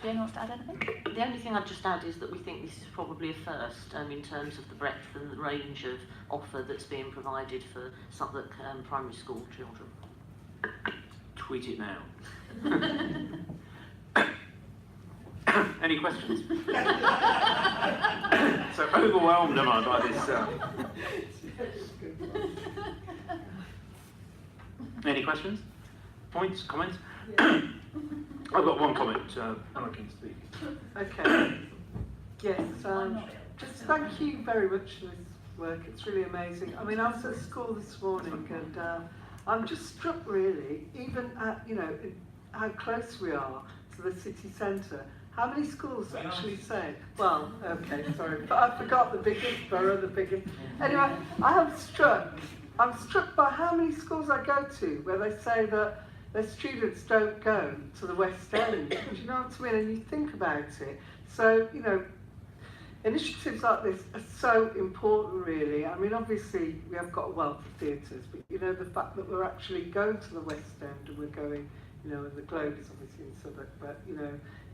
wants to add anything? The only thing I'd just add is that we think this is probably a first in terms of the breadth and the range of offer that's being provided for Southwark primary school children. Tweet it now. Any questions? So overwhelmed am I by this? Any questions? Points? Comments? I've got one comment. Anna can speak. Okay. Yes. Just thank you very much for this work. It's really amazing. I mean, I was at school this morning, and I'm just struck really, even at how close we are to the city centre. How many schools actually say? Well, okay, sorry, but I forgot the biggest borough, the biggest. Anyway, I'm struck by how many schools I go to where they say that their students don't go to the West End. Do you know what I mean? And you think about it. So, initiatives like this are so important, really. I mean, obviously, we have got a wealth of theatres, but, the fact that we're actually going to the West End and we're going, and the Globe is obviously in Southwark, but,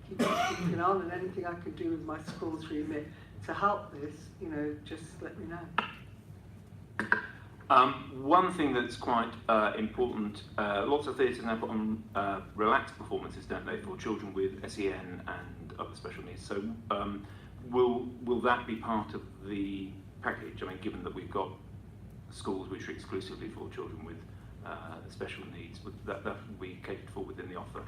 keep keeping on, and anything I can do with my school's remit to help this, just let me know. One thing that's quite important, lots of theatres now put on relaxed performances, don't they, for children with SEN and other special needs. So will that be part of the package? I mean, given that we've got schools which are exclusively for children with special needs, that will be catered for within the offer?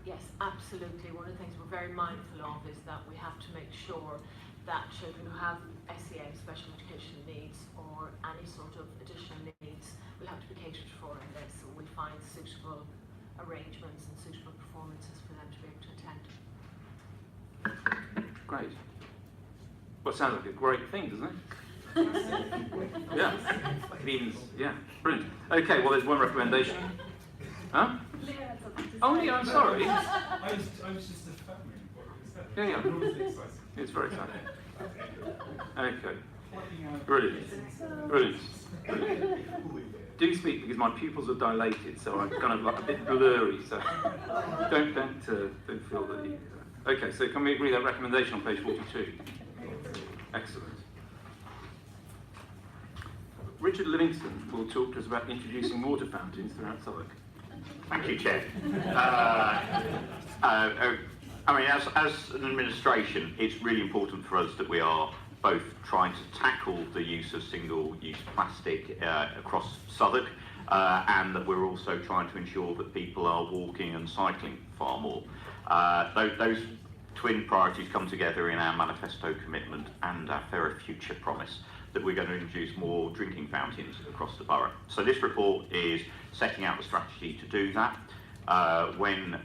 Yes, absolutely. One of the things we're very mindful of is that we have to make sure that children who have SEN, special educational needs, or any sort of additional needs will have to be catered for in this. So we find suitable arrangements and suitable performances for them to be able to attend. Great. Well, it sounds like a great thing, doesn't it? Yeah. Yeah, brilliant. Okay, well, there's one recommendation. Huh? Oh, Leo, I'm sorry. I was just a family. Yeah. It's very exciting. Okay. Brilliant. Do speak because my pupils are dilated, so I'm kind of like a bit blurry. So don't feel that you. Okay, so can we agree that recommendation on page 42? Excellent. Richard Livingston will talk to us about introducing water fountains throughout Southwark. Thank you, Chair. I mean, as an administration, it's really important for us that we are both trying to tackle the use of single-use plastic across Southwark, and that we're also trying to ensure that people are walking and cycling far more. Those twin priorities come together in our manifesto commitment and our Fairer Future promise that we're going to introduce more drinking fountains across the borough. So this report is setting out the strategy to do that. When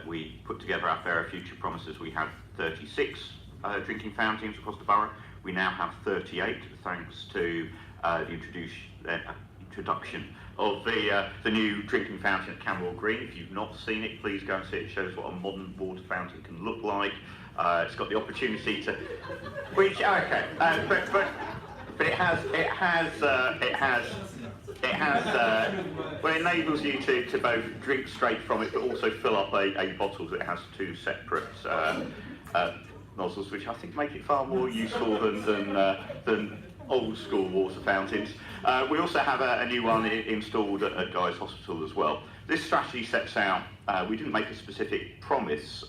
we put together our Fairer Future promises, we had 36 drinking fountains across the borough. We now have 38, thanks to the introduction of the new drinking fountain at Camberwell Green. If you've not seen it, please go and see it. It shows what a modern water fountain can look like. It's got the opportunity to, but it enables you to both drink straight from it, but also fill up a bottle. It has two separate nozzles, which I think make it far more useful than old school water fountains. We also have a new one installed at Guy's Hospital as well. This strategy sets out, we didn't make a specific promise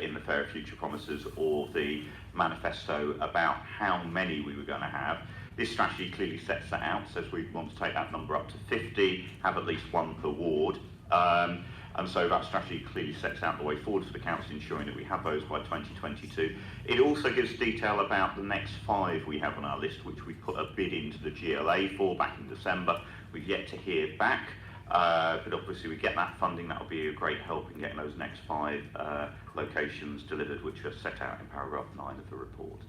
in the Fairer Future promises or the manifesto about how many we were going to have. This strategy clearly sets that out, says we want to take that number up to 50, have at least one per ward. And so that strategy clearly sets out the way forward for the council, ensuring that we have those by 2022. It also gives detail about the next 5 we have on our list, which we put a bid into the GLA for back in December. We've yet to hear back, but obviously we get that funding. That'll be a great help in getting those next 5 locations delivered, which are set out in paragraph 9 of the report.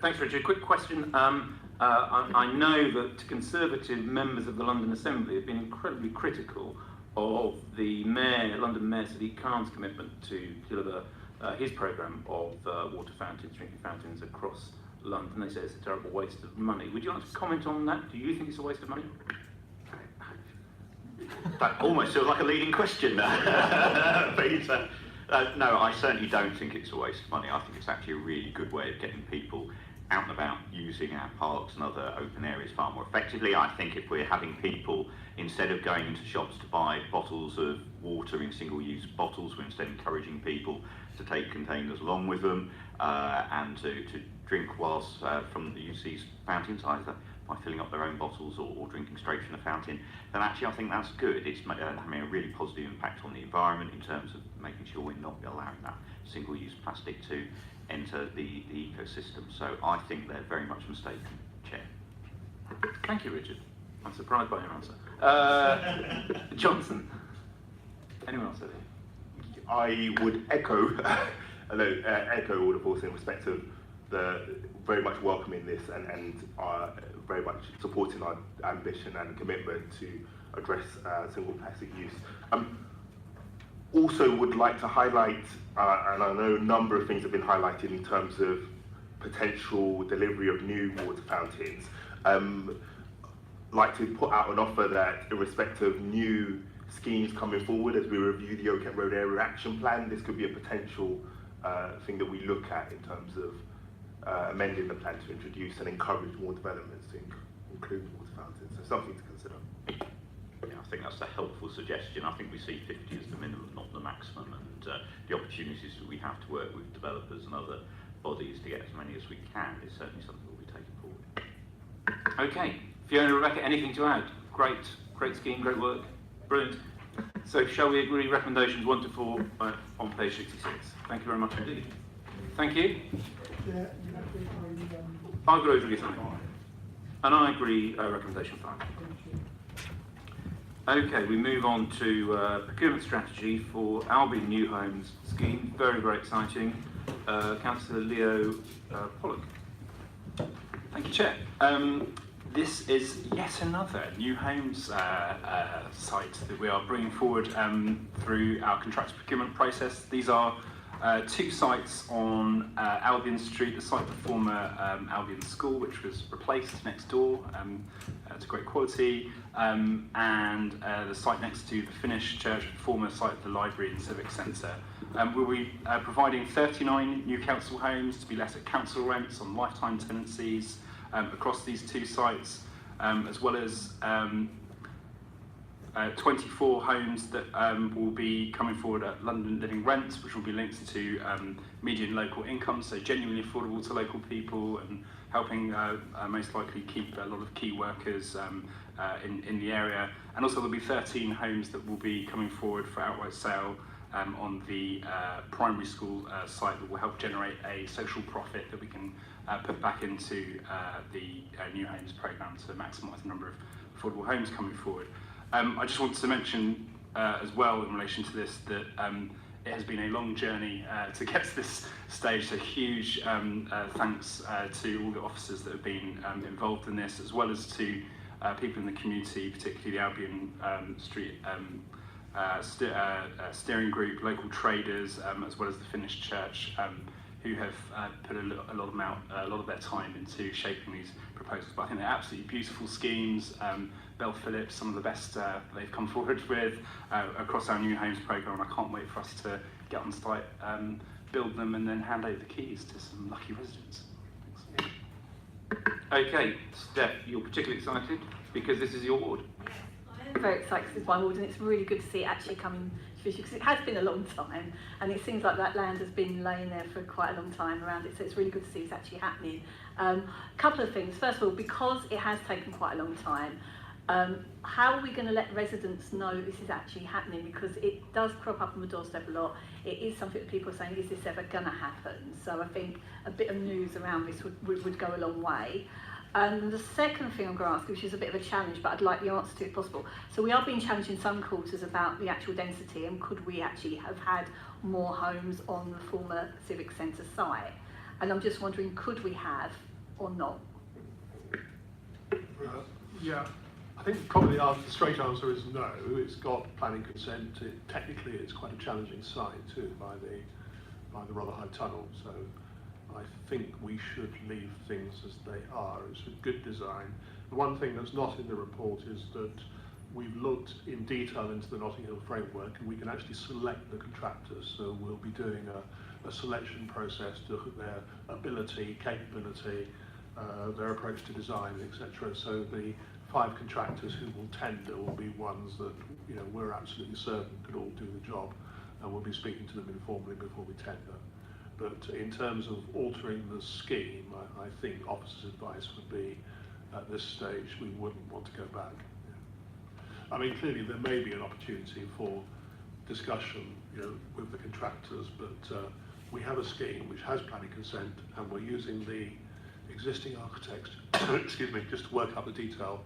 Thanks, Richard. Quick question. I know that Conservative members of the London Assembly have been incredibly critical of the London Mayor Sadiq Khan's commitment to deliver his programme of water fountains, drinking fountains across London. They say it's a terrible waste of money. Would you like to comment on that? Do you think it's a waste of money? That almost feels like a leading question, Peter. No, I certainly don't think it's a waste of money. I think it's actually a really good way of getting people out and about using our parks and other open areas far more effectively. I think if we're having people, instead of going into shops to buy bottles of water in single-use bottles, we're instead encouraging people to take containers along with them and to drink whilst from the use these fountains, either by filling up their own bottles or drinking straight from the fountain, then actually I think that's good. It's having a really positive impact on the environment in terms of making sure we're not allowing that single-use plastic to enter the ecosystem. So I think they're very much mistaken, Chair. Thank you, Richard. I'm surprised by your answer. Johnson. Anyone else? I would echo all the thoughts in respect of the very much welcoming this and very much supporting our ambition and commitment to address single plastic use. Also would like to highlight, and I know a number of things have been highlighted in terms of potential delivery of new water fountains. Like to put out an offer that in respect of new schemes coming forward as we review the Oak Kent Road Area Action Plan, this could be a potential thing that we look at in terms of amending the plan to introduce and encourage more developments to include water fountains. So something to consider. Yeah, I think that's a helpful suggestion. I think we see 50 as the minimum, not the maximum, and the opportunities that we have to work with developers and other bodies to get as many as we can is certainly something we'll be taking forward. Okay, Fiona, Rebecca, anything to add? Great scheme, great work, brilliant. So shall we agree recommendations 1 to 4 on page 66? Thank you very much indeed. Thank you. I agree with you, and I agree recommendation 5. Okay, we move on to procurement strategy for Albion New Homes scheme. Very, very exciting. Councillor Leo Pollock. Thank you, Chair. This is yet another New Homes site that we are bringing forward through our contractor procurement process. These are two sites on Albion Street, the site of the former Albion School, which was replaced next door to great quality, and the site next to the finished church, former site of the library and civic centre. We'll be providing 39 new council homes to be let at council rents on lifetime tenancies across these two sites, as well as 24 homes that will be coming forward at London Living Rents, which will be linked to median local income, so genuinely affordable to local people and helping most likely keep a lot of key workers in the area. And also there'll be 13 homes that will be coming forward for outright sale on the primary school site that will help generate a social profit that we can put back into the New Homes programme to maximise the number of affordable homes coming forward. I just wanted to mention as well in relation to this that it has been a long journey to get to this stage, so huge thanks to all the officers that have been involved in this, as well as to people in the community, particularly the Albion Street steering group, local traders, as well as the finished church, who have put a lot of their time into shaping these proposals. But I think they're absolutely beautiful schemes. Bell Phillips, some of the best they've come forward with across our New Homes programme. I can't wait for us to get on site, build them, and then hand over the keys to some lucky residents. Thanks. Okay, Steph, you're particularly excited because this is your ward. I'm very excited because it's my ward, and it's really good to see it actually coming to fruition, because it has been a long time and it seems like that land has been laying there for quite a long time around it, so it's really good to see it's actually happening. Couple of things. First of all, because it has taken quite a long time, how are we going to let residents know this is actually happening? Because it does crop up on the doorstep a lot. It is something that people are saying, is this ever going to happen? So I think a bit of news around this would go a long way. The second thing I'm going to ask, which is a bit of a challenge, but I'd like the answer to if possible. So we are being challenged in some quarters about the actual density, and could we actually have had more homes on the former Civic Centre site? And I'm just wondering, could we have or not? Yeah, I think probably the straight answer is no. It's got planning consent. Technically, it's quite a challenging site too, by the rather high tunnel. So I think we should leave things as they are. It's a good design. The one thing that's not in the report is that we've looked in detail into the Notting Hill framework, and we can actually select the contractors. So we'll be doing a selection process to look at their ability, capability, their approach to design, etc. So the 5 contractors who will tender will be ones that we're absolutely certain could all do the job, and we'll be speaking to them informally before we tender. But in terms of altering the scheme, I think officers' advice would be, at this stage, we wouldn't want to go back. I mean, clearly there may be an opportunity for discussion, with the contractors, but we have a scheme which has planning consent, and we're using the existing architects, excuse me, just to work out the detail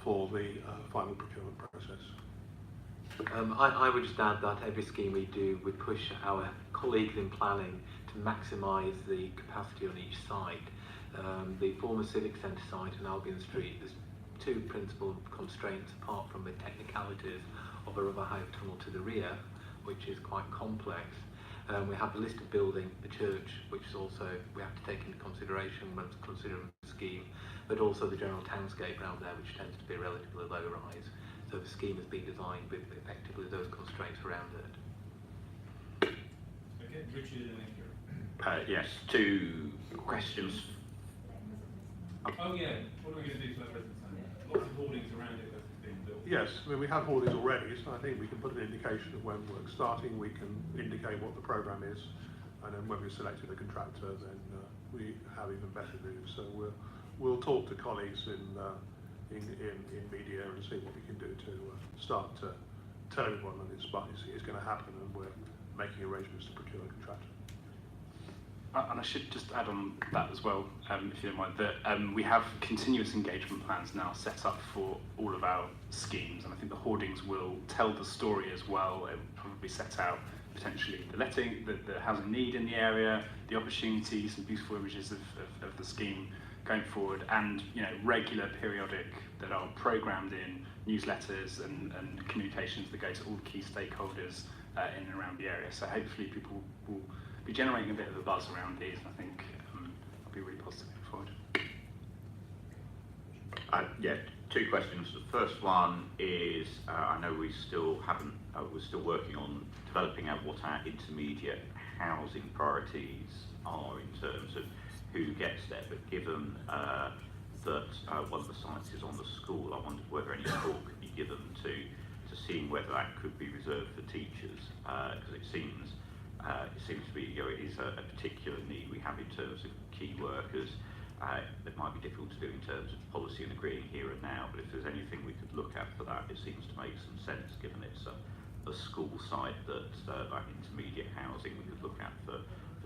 for the final procurement process. I would just add that every scheme we do, we push our colleagues in planning to maximise the capacity on each site. The former Civic Centre site in Albion Street, there's 2 principal constraints apart from the technicalities of a rubber high tunnel to the rear, which is quite complex. We have the listed building, the church, which is also we have to take into consideration when considering the scheme, but also the general townscape around there, which tends to be relatively low rise. So the scheme has been designed with effectively those constraints around it. Okay, Richard and Edgar. Yes, 2 questions. Oh yeah, what are we going to do for that residence centre? Lots of hoardings around it that's being built. Yes, I mean, we have hoardings already, so I think we can put an indication of when work's starting, we can indicate what the programme is, and then when we've selected a contractor, then we have even better news. So we'll talk to colleagues in media and see what we can do to start to tell everyone that it's going to happen, and we're making arrangements to procure a contractor. And I should just add on that as well, if you don't mind, that we have continuous engagement plans now set up for all of our schemes, and I think the hoardings will tell the story as well. It will probably set out potentially the letting, the housing need in the area, the opportunities and beautiful images of the scheme going forward, and regular periodic that are programmed in newsletters and communications that go to all key stakeholders in and around the area. So hopefully people will be generating a bit of a buzz around these, and I think I'll be really positive forward. Yeah, two questions. The first one is, I know we still haven't, we're still working on developing out what our intermediate housing priorities are in terms of who gets there, but given that one of the sites is on the school, I wondered whether any thought could be given to seeing whether that could be reserved for teachers, because it seems to be, it is a particular need we have in terms of key workers. It might be difficult to do in terms of policy and agreeing here and now, but if there's anything we could look at for that, it seems to make some sense, given it's a school site that intermediate housing we could look at for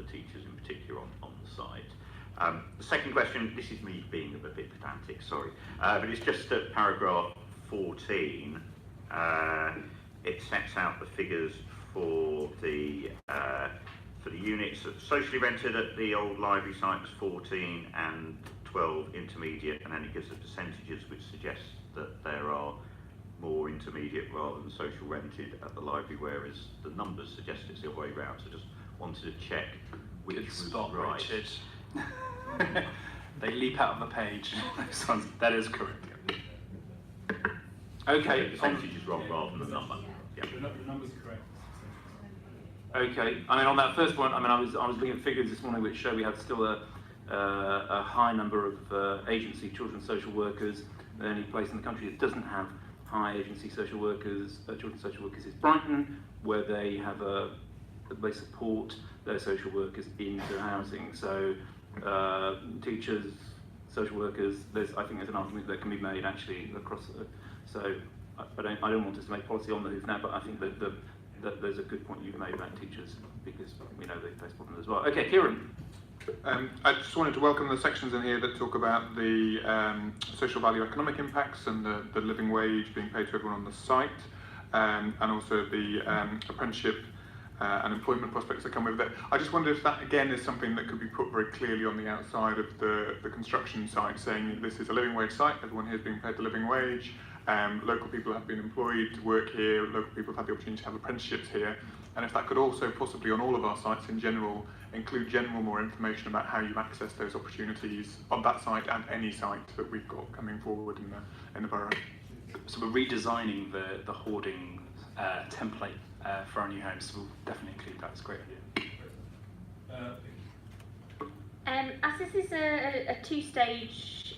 teachers in particular on the site. The second question, this is me being a bit pedantic, sorry, but it's just at paragraph 14. It sets out the figures for the units socially rented at the old library site was 14 and 12 intermediate, and then it gives the percentages which suggest that there are more intermediate rather than social rented at the library, whereas the numbers suggest it's the other way around. So just wanted to check which was right. Richard. They leap out of the page. That is correct. Okay, the percentage is wrong rather than the number. Yeah. The numbers are correct. Okay, I mean on that first point, I mean I was looking at figures this morning which show we have still a high number of agency children's social workers. The only place in the country that doesn't have high agency social workers, children's social workers, is Brighton, where they have they support their social workers into housing. So teachers, social workers, I think there's an argument that can be made actually across. So I don't want us to make policy on the hoof now, but I think that there's a good point you've made about teachers, because we know they face problems as well. Okay, Kieran. I just wanted to welcome the sections in here that talk about the social value economic impacts and the living wage being paid to everyone on the site, and also the apprenticeship and employment prospects that come with it. I just wonder if that again is something that could be put very clearly on the outside of the construction site, saying this is a living wage site, everyone here is being paid the living wage, local people have been employed to work here, local people have had the opportunity to have apprenticeships here, and if that could also possibly on all of our sites in general include more information about how you access those opportunities on that site and any site that we've got coming forward in the borough. So we're redesigning the hoarding template for our new homes, so we'll definitely include that. It's a great idea. As this is a two-stage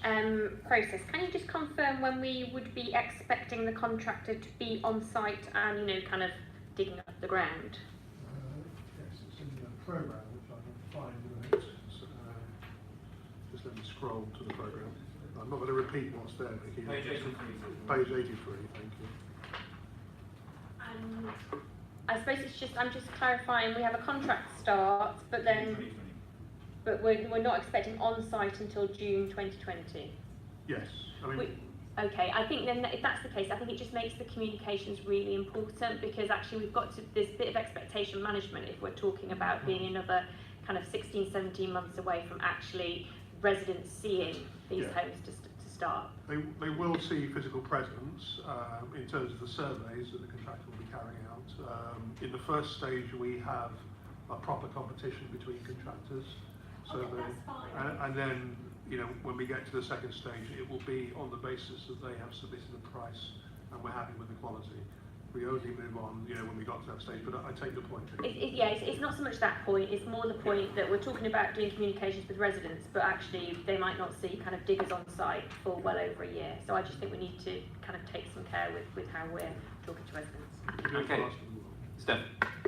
process, can you just confirm when we would be expecting the contractor to be on site and, kind of digging up the ground? Yes, it's in the programme, which I can find in a minute. Just let me scroll to the programme. I'm not going to repeat what's there, Vicky. Page 83. Page 83, thank you. I suppose I'm just clarifying, we have a contract start, but we're not expecting on-site until June 2020. Yes, I mean... Okay, I think then if that's the case, I think it just makes the communications really important, because actually there's a bit of expectation management if we're talking about being another kind of 16, 17 months away from actually residents seeing these homes to start. They will see physical presence in terms of the surveys that the contractor will be carrying out. In the first stage, we have a proper competition between contractors. So that's fine. And then, when we get to the second stage, it will be on the basis that they have submitted a price and we're happy with the quality. We only move on, when we got to that stage, but I take the point. It's not so much that point, it's more the point that we're talking about doing communications with residents, but actually they might not see kind of diggers on site for well over a year. So I just think we need to kind of take some care with how we're talking to residents. Okay. Steph.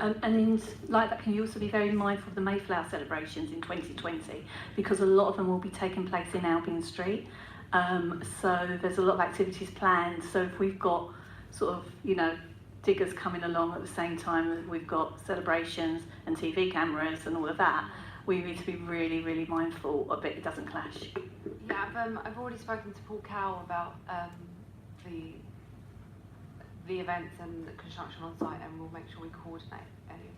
And in like that, can you also be very mindful of the Mayflower celebrations in 2020, because a lot of them will be taking place in Albion Street. So there's a lot of activities planned. So if we've got sort of, diggers coming along at the same time as we've got celebrations and TV cameras and all of that, we need to be really, really mindful of it doesn't clash. Yeah, I've already spoken to Paul Cowell about the events and the construction on site, and we'll make sure we coordinate any of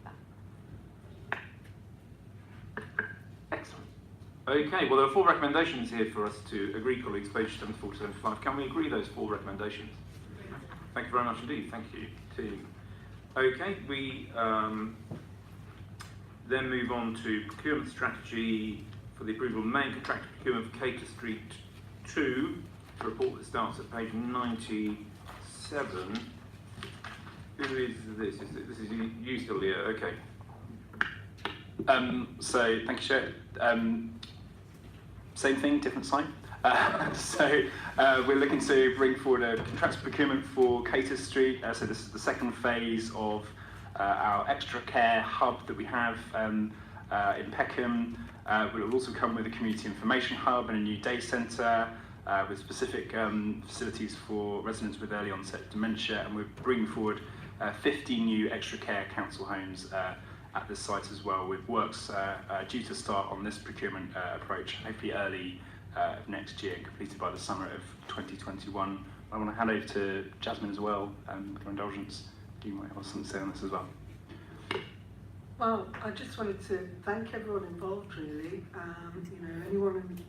that. Excellent. Okay, well there are 4 recommendations here for us to agree, colleagues, page 74 to 75. Can we agree those 4 recommendations? Thank you very much indeed. Thank you, team. Okay, we then move on to procurement strategy for the approval of main contractor procurement for Cater Street 2. A report that starts at page 97. Who is this? This is you still here? Okay. So thank you, Chair. Same thing, different site. We're looking to bring forward a contractor procurement for Cater Street. So this is the second phase of our extra care hub that we have in Peckham. We'll also come with a community information hub and a new day centre with specific facilities for residents with early onset dementia, and we're bringing forward 50 new extra care council homes at this site as well, with works due to start on this procurement approach, hopefully early next year, completed by the summer of 2021. I want to hand over to Jasmine as well, with your indulgence. You might have something to say on this as well. Well, I just wanted to thank everyone involved, really. You know, anyone in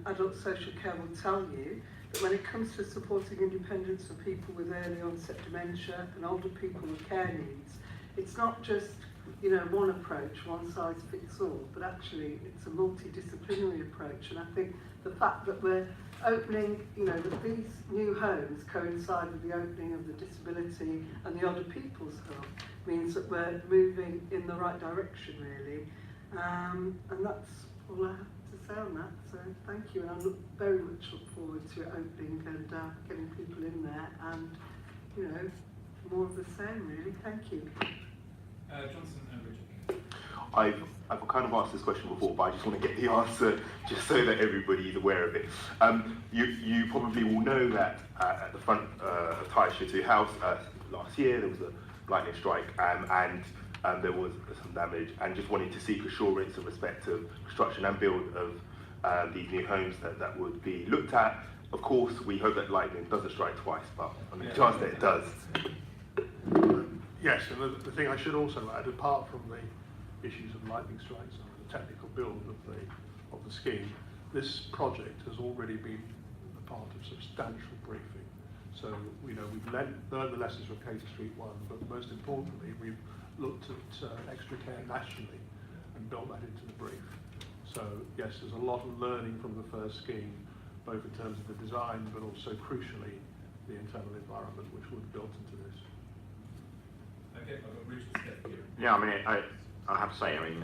adult social care will tell you that when it comes to supporting independence for people with early onset dementia and older people with care needs, it's not just, you know, one approach, one size fits all, but actually it's a multidisciplinary approach. And I think the fact that we're opening, you know, that these new homes coincide with the opening of the disability and the older people's hub means that we're moving in the right direction, really. And that's all I have to say on that. So thank you, and I very much look forward to it opening and getting people in there, and you know, more of the same, really. Thank you. Johnson and Richard. I've kind of asked this question before, but I just want to get the answer just so that everybody is aware of it. You probably will know that at the front of Tyre House last year there was a lightning strike and there was some damage, and just wanted to seek assurance in respect of construction and build of these new homes that would be looked at. Of course, we hope that lightning doesn't strike twice, but on the chance that it does. Yes, and the thing I should also add, apart from the issues of lightning strikes and the technical build of the scheme, this project has already been a part of substantial briefing. So, you know, we've learned the lessons from Cater Street 1, but most importantly, we've looked at extra care nationally and built that into the brief. So, yes, there's a lot of learning from the first scheme, both in terms of the design, but also crucially, the internal environment which was built into this. Okay, I've got Richard Step here. Yeah, I mean, I have to say, I mean,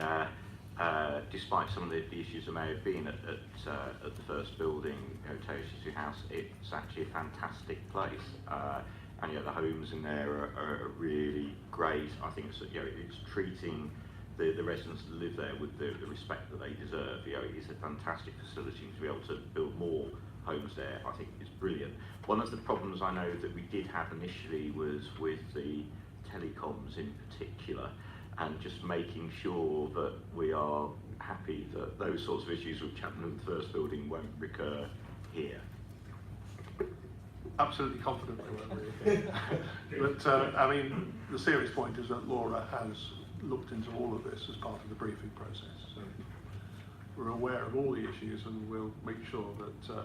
despite some of the issues there may have been at the first building, you know, Toast House, it's actually a fantastic place. And yet the homes in there are really great. I think it's, you know, it's treating the residents that live there with the respect that they deserve. You know, it's a fantastic facility to be able to build more homes there. I think it's brilliant. One of the problems I know that we did have initially was with the telecoms in particular, and just making sure that we are happy that those sorts of issues which happened in the first building won't recur here. Absolutely confident they won't recur. But I mean, the serious point is that Laura has looked into all of this as part of the briefing process. So we're aware of all the issues, and we'll make sure that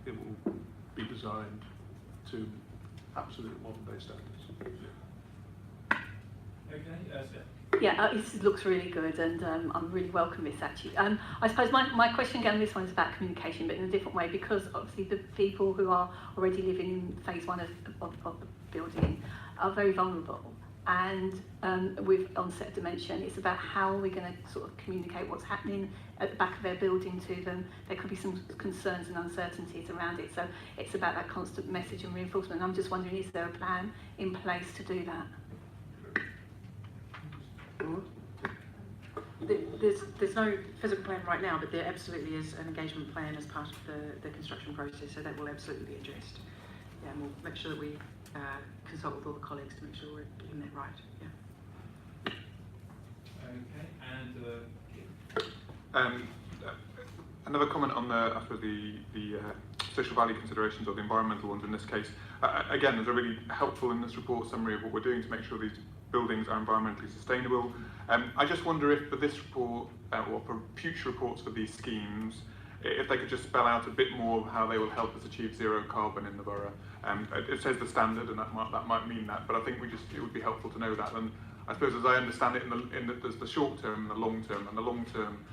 it will be designed to absolute modern day standards. Okay, Yeah, it looks really good, and I'm really welcome this actually. I suppose my question again, this one is about communication, but in a different way, because obviously the people who are already living in phase 1 of the building are very vulnerable, and with onset dementia, it's about how are we going to sort of communicate what's happening at the back of their building to them. There could be some concerns and uncertainties around it, so it's about that constant message and reinforcement. I'm just wondering, is there a plan in place to do that? There's no physical plan right now, but there absolutely is an engagement plan as part of the construction process, so that will absolutely be addressed. Yeah, and we'll make sure that we consult with all the colleagues to make sure we're getting that right. Yeah. Okay, and another comment on the, I suppose the social value considerations or the environmental ones in this case. Again, there's a really helpful in this report summary of what we're doing to make sure these buildings are environmentally sustainable. I just wonder if for this report, or for future reports for these schemes, if they could just spell out a bit more of how they will help us achieve zero carbon in the borough. It says the standard, and that might mean that, but I think it would be helpful to know that. And I suppose, as I understand it, there's the short term and the long term, and the long term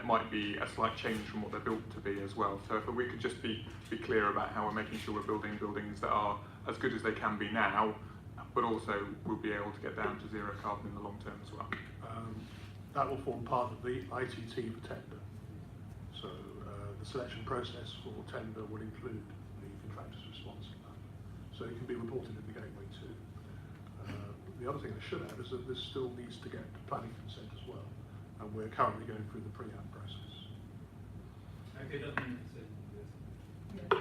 might be a slight change from what they're built to be as well. So if we could just be clear about how we're making sure we're building buildings that are as good as they can be now, but also we'll be able to get down to zero carbon in the long term as well. That will form part of the ITT for tender. So the selection process for tender will include the contractor's response to that. So it can be reported in the gateway too. The other thing I should add is that this still needs to get planning consent as well. And we're currently going through the pre-app process. Okay, that's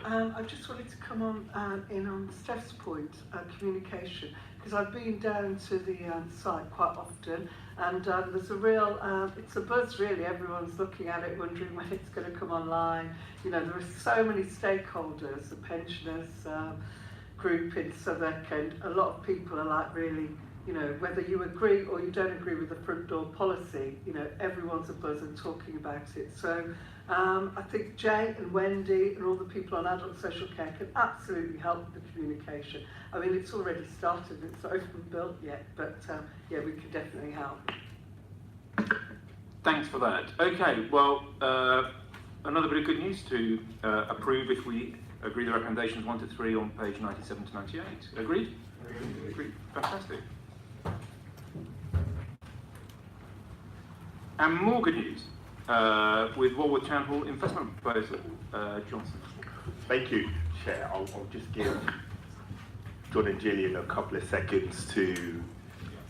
I just wanted to come on in on Steph's point, communication, because I've been down to the site quite often, and there's a real, it's a buzz really. Everyone's looking at it, wondering when it's going to come online. You know, there are so many stakeholders, the pensioners group in Southwark, and a lot of people are like really, you know, whether you agree or you don't agree with the front door policy, you know, everyone's a buzz and talking about it. So I think Jay and Wendy and all the people on adult social care can absolutely help with the communication. I mean, it's already started, it's not even built yet, but yeah, we can definitely help. Thanks for that. Okay, well, another bit of good news to approve if we agree the recommendations 1 to 3 on page 97 to 98. Agreed? Agreed. Fantastic. And more good news with Walworth Town Hall investment proposal. Johnson. Thank you, Chair. I'll just give John and Gillian a couple of seconds to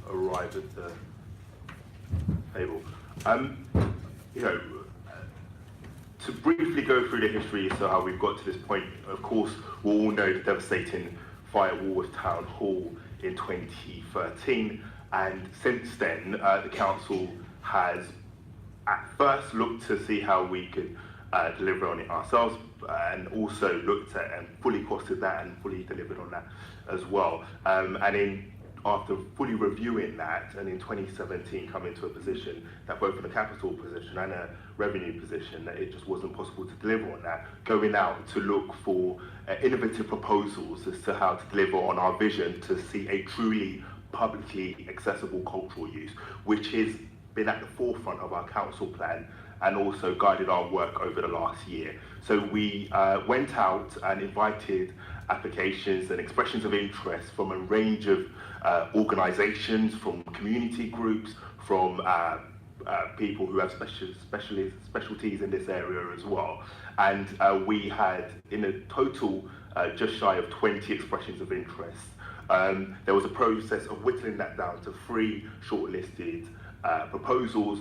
arrive at the table. You know, to briefly go through the history, so how we've got to this point, of course, we all know the devastating fire at Walworth Town Hall in 2013, and since then, the council has at first looked to see how we could deliver on it ourselves, and also looked at and fully costed that and fully delivered on that as well. After fully reviewing that, and in 2017 coming to a position that both in a capital position and a revenue position, that it just wasn't possible to deliver on that, going out to look for innovative proposals as to how to deliver on our vision to see a truly publicly accessible cultural use, which has been at the forefront of our council plan and also guided our work over the last year. So we went out and invited applications and expressions of interest from a range of organisations, from community groups, from people who have specialties in this area as well. And we had, in a total, just shy of 20 expressions of interest. There was a process of whittling that down to 3 shortlisted proposals.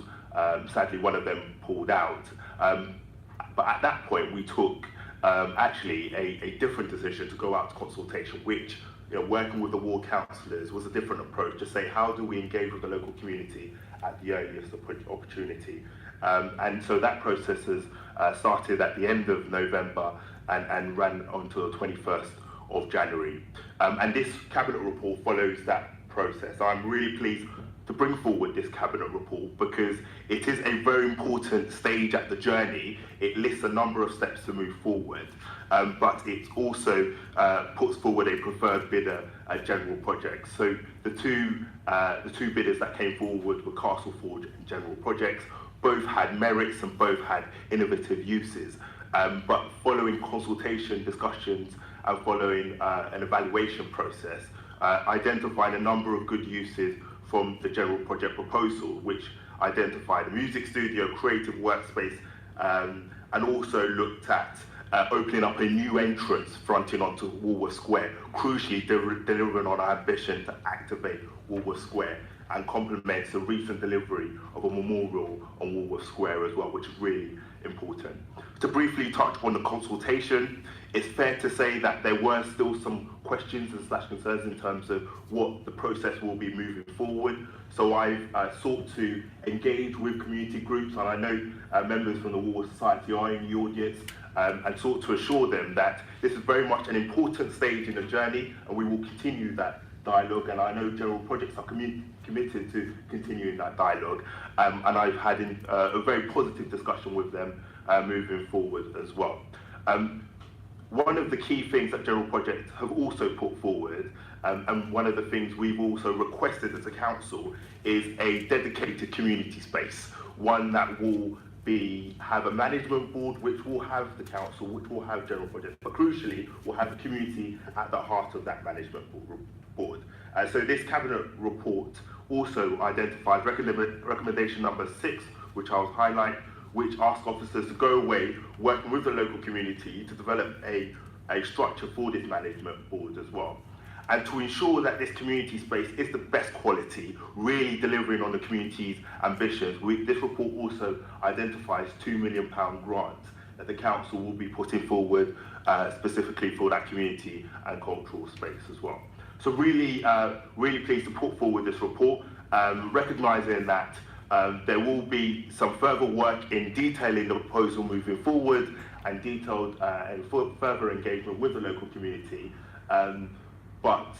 Sadly, one of them pulled out. But at that point, we took actually a different decision to go out to consultation, which, you know, working with the ward councillors was a different approach to say, how do we engage with the local community at the earliest opportunity? And so that process has started at the end of November and ran until the 21st of January. And this cabinet report follows that process. I'm really pleased to bring forward this cabinet report because it is a very important stage at the journey. It lists a number of steps to move forward, but it also puts forward a preferred bidder at general projects. So the two bidders that came forward were Castleford and General Projects. Both had merits and both had innovative uses. But following consultation discussions and following an evaluation process, identifying a number of good uses from the general project proposal, which identified a music studio, creative workspace, and also looked at opening up a new entrance fronting onto Walworth Square, crucially delivering on our ambition to activate Walworth Square, and complements the recent delivery of a memorial on Walworth Square as well, which is really important. To briefly touch on the consultation, it's fair to say that there were still some questions and concerns in terms of what the process will be moving forward. So I've sought to engage with community groups, and I know members from the Walworth Society are in the audience, and sought to assure them that this is very much an important stage in the journey, and we will continue that dialogue, and I know General Projects are committed to continuing that dialogue, and I've had a very positive discussion with them moving forward as well. One of the key things that General Projects have also put forward, and one of the things we've also requested as a council, is a dedicated community space, one that will have a management board, which will have the council, which will have General Projects, but crucially will have the community at the heart of that management board. So this cabinet report also identifies recommendation number 6, which I'll highlight, which asks officers to go away, working with the local community to develop a structure for this management board as well. And to ensure that this community space is the best quality, really delivering on the community's ambitions, this report also identifies £2 million grant that the council will be putting forward specifically for that community and cultural space as well. So really, really pleased to put forward this report, recognising that there will be some further work in detailing the proposal moving forward and detailed and further engagement with the local community. But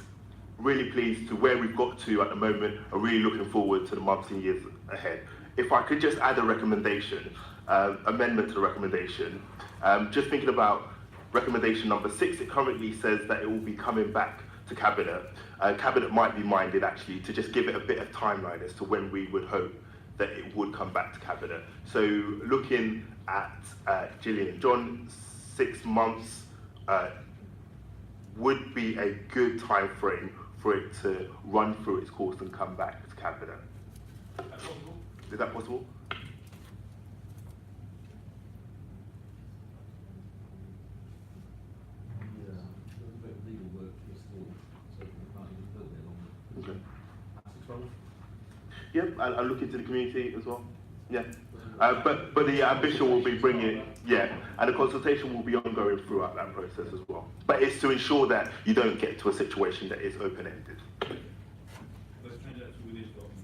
really pleased to where we've got to at the moment, and really looking forward to the months and years ahead. If I could just add a recommendation, amendment to the recommendation, just thinking about recommendation number 6, it currently says that it will be coming back to Cabinet. Cabinet might be minded actually to just give it a bit of timeline as to when we would hope that it would come back to Cabinet. So looking at Gillian and John, 6 months would be a good time frame for it to run through its course and come back to Cabinet. Is that possible? Okay. Yep, I'll look into the community as well. Yeah. But the ambition will be bringing, and the consultation will be ongoing throughout that process as well. But it's to ensure that you don't get to a situation that is open-ended. Let's change that to within documents.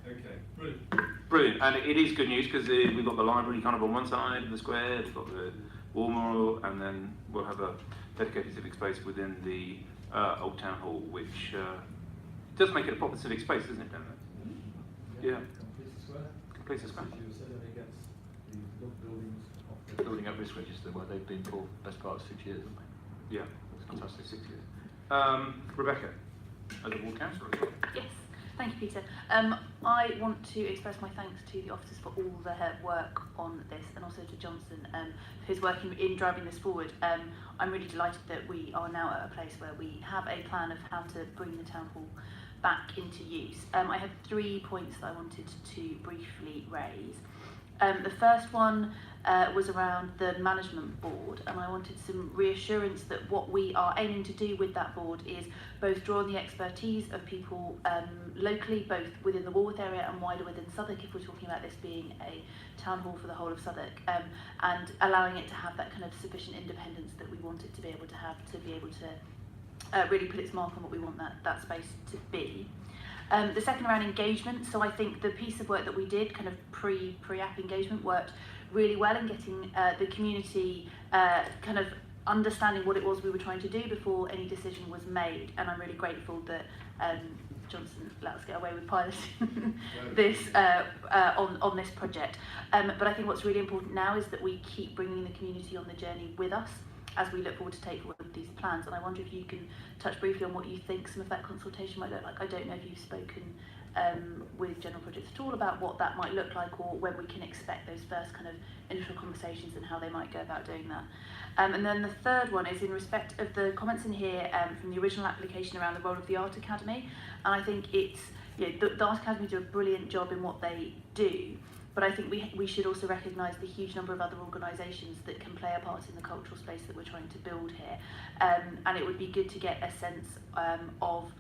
Okay, brilliant. Brilliant, and it is good news because we've got the library kind of on one side of the square, we've got the War Memorial, and then we'll have a dedicated civic space within the Old Town Hall, which does make it a proper civic space, doesn't it, Dan? Yeah. Complete the square. Building up risk register where they've been for the best part of 6 years, haven't they? Yeah, it's fantastic, 6 years. Rebecca, as a ward councillor as well. Yes, thank you, Peter. I want to express my thanks to the officers for all their work on this, and also to Johnson for his work in driving this forward. I'm really delighted that we are now at a place where we have a plan of how to bring the town hall back into use. I have 3 points that I wanted to briefly raise. The first one was around the management board, and I wanted some reassurance that what we are aiming to do with that board is both draw on the expertise of people locally, both within the Walworth area and wider within Southwark, if we're talking about this being a town hall for the whole of Southwark, and allowing it to have that kind of sufficient independence that we want it to be able to have, to be able to really put its mark on what we want that space to be. The second around engagement, so I think the piece of work that we did, kind of pre-app engagement, worked really well in getting the community kind of understanding what it was we were trying to do before any decision was made, and I'm really grateful that Johnson let us get away with piloting this on this project. But I think what's really important now is that we keep bringing the community on the journey with us as we look forward to take forward these plans. And I wonder if you can touch briefly on what you think some of that consultation might look like. I don't know if you've spoken with General Projects at all about what that might look like, or when we can expect those first kind of initial conversations and how they might go about doing that. And then the third one is in respect of the comments in here from the original application around the role of the Art Academy. And I think it's, the Art Academy do a brilliant job in what they do, but I think we should also recognise the huge number of other organisations that can play a part in the cultural space that we're trying to build here. And it would be good to get a sense of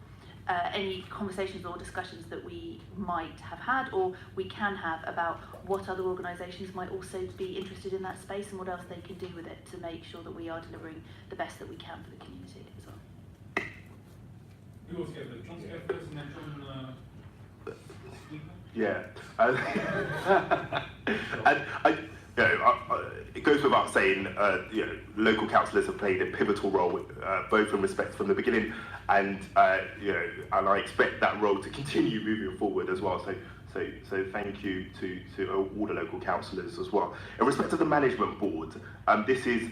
any conversations or discussions that we might have had or we can have about what other organisations might also be interested in that space and what else they can do with it to make sure that we are delivering the best that we can for the community as well. Who wants to go first? John to go first and then John Yeah. And goes without saying, local councillors have played a pivotal role, both in respect from the beginning, and and I expect that role to continue moving forward as well. So thank you to all the local councillors as well. In respect of the management board, this is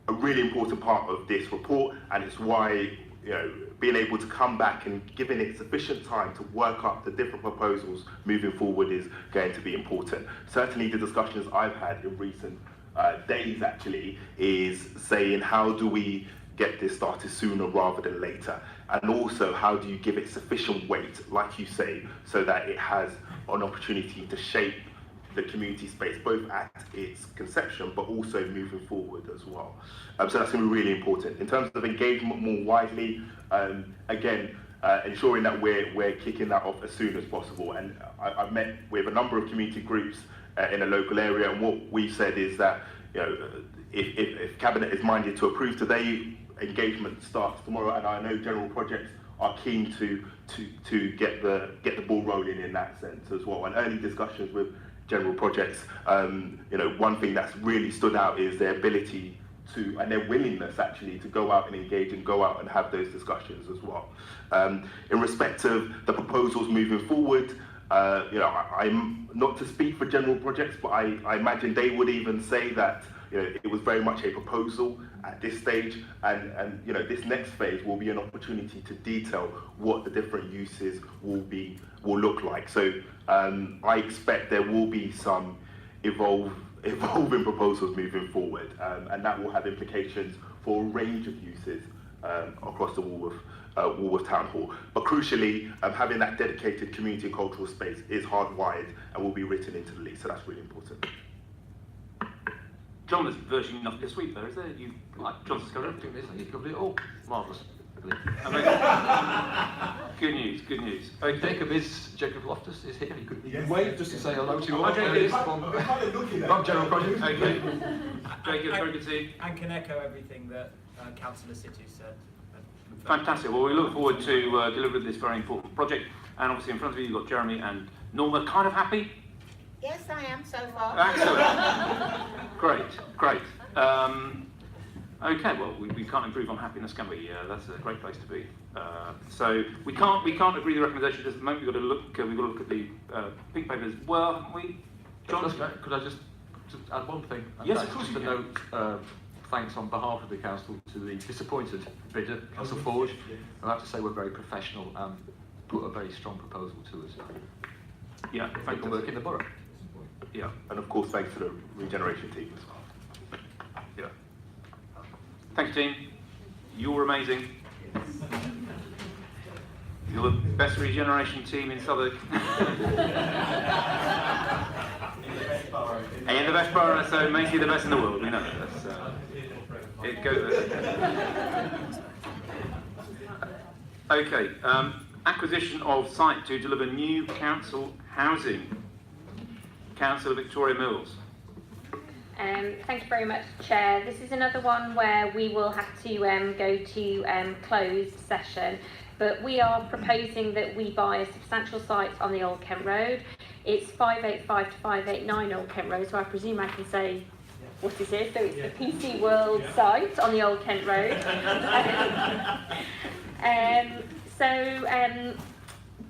a really important part of this report, and it's why being able to come back and giving it sufficient time to work up the different proposals moving forward is going to be important. Certainly the discussions I've had in recent days actually is saying, how do we get this started sooner rather than later? And also, how do you give it sufficient weight, like you say, so that it has an opportunity to shape the community space, both at its conception, but also moving forward as well. So that's going to be really important. In terms of engagement more widely, again, ensuring that we're kicking that off as soon as possible. And I've met with a number of community groups in a local area, and what we said is that if Cabinet is minded to approve today, engagement starts tomorrow, and I know general projects are keen to get the ball rolling in that sense as well. And early discussions with general projects, one thing that's really stood out is their ability to, and their willingness actually, to go out and engage and go out and have those discussions as well. In respect of the proposals moving forward, I'm not to speak for general projects, but I imagine they would even say that it was very much a proposal at this stage, and this next phase will be an opportunity to detail what the different uses will look like. So I expect there will be some evolving proposals moving forward, and that will have implications for a range of uses across the Walworth Town Hall. But crucially, having that dedicated community and cultural space is hardwired and will be written into the lease, so that's really important. John, there's virtually nothing to sweep there, is there? John's covered everything, isn't he? He's covered it all. Marvellous. Good news, good news. Okay. Jacob Loftus is here. He could wave just to say hello to you all. Hi, Jacob. From General Project. Okay. Jacob, very good to see you. And can echo everything that Councillor Situ said. Fantastic. Well, we look forward to delivering this very important project. And obviously in front of you, you've got Jeremy and Norma. Kind of happy? Yes, I am so far. Excellent. Great. Okay, well, we can't improve on happiness, can we? That's a great place to be. So we can't agree the recommendation at the moment. We've got to look at the pink paper as well, haven't we? John? Could I just add one thing? Yes, of course. Just a note. Thanks on behalf of the council to the disappointed bidder, Council Forge. I have to say we're very professional and put a very strong proposal to us. Yeah, thank you for working the borough. Yeah, and of course thanks to the Regeneration team as well. Yeah. Thank you, team. You're amazing. You're the best Regeneration team in Southwark. And the best borough, so Macy the best in the world. We know that's it goes there. Okay. Acquisition of site to deliver new council housing. Councillor Victoria Mills. Thank you very much, Chair. This is another one where we will have to go to closed session, but we are proposing that we buy a substantial site on the Old Kent Road. It's 585 to 589 Old Kent Road, so I presume I can say what it is. So it's the PC World site on the Old Kent Road.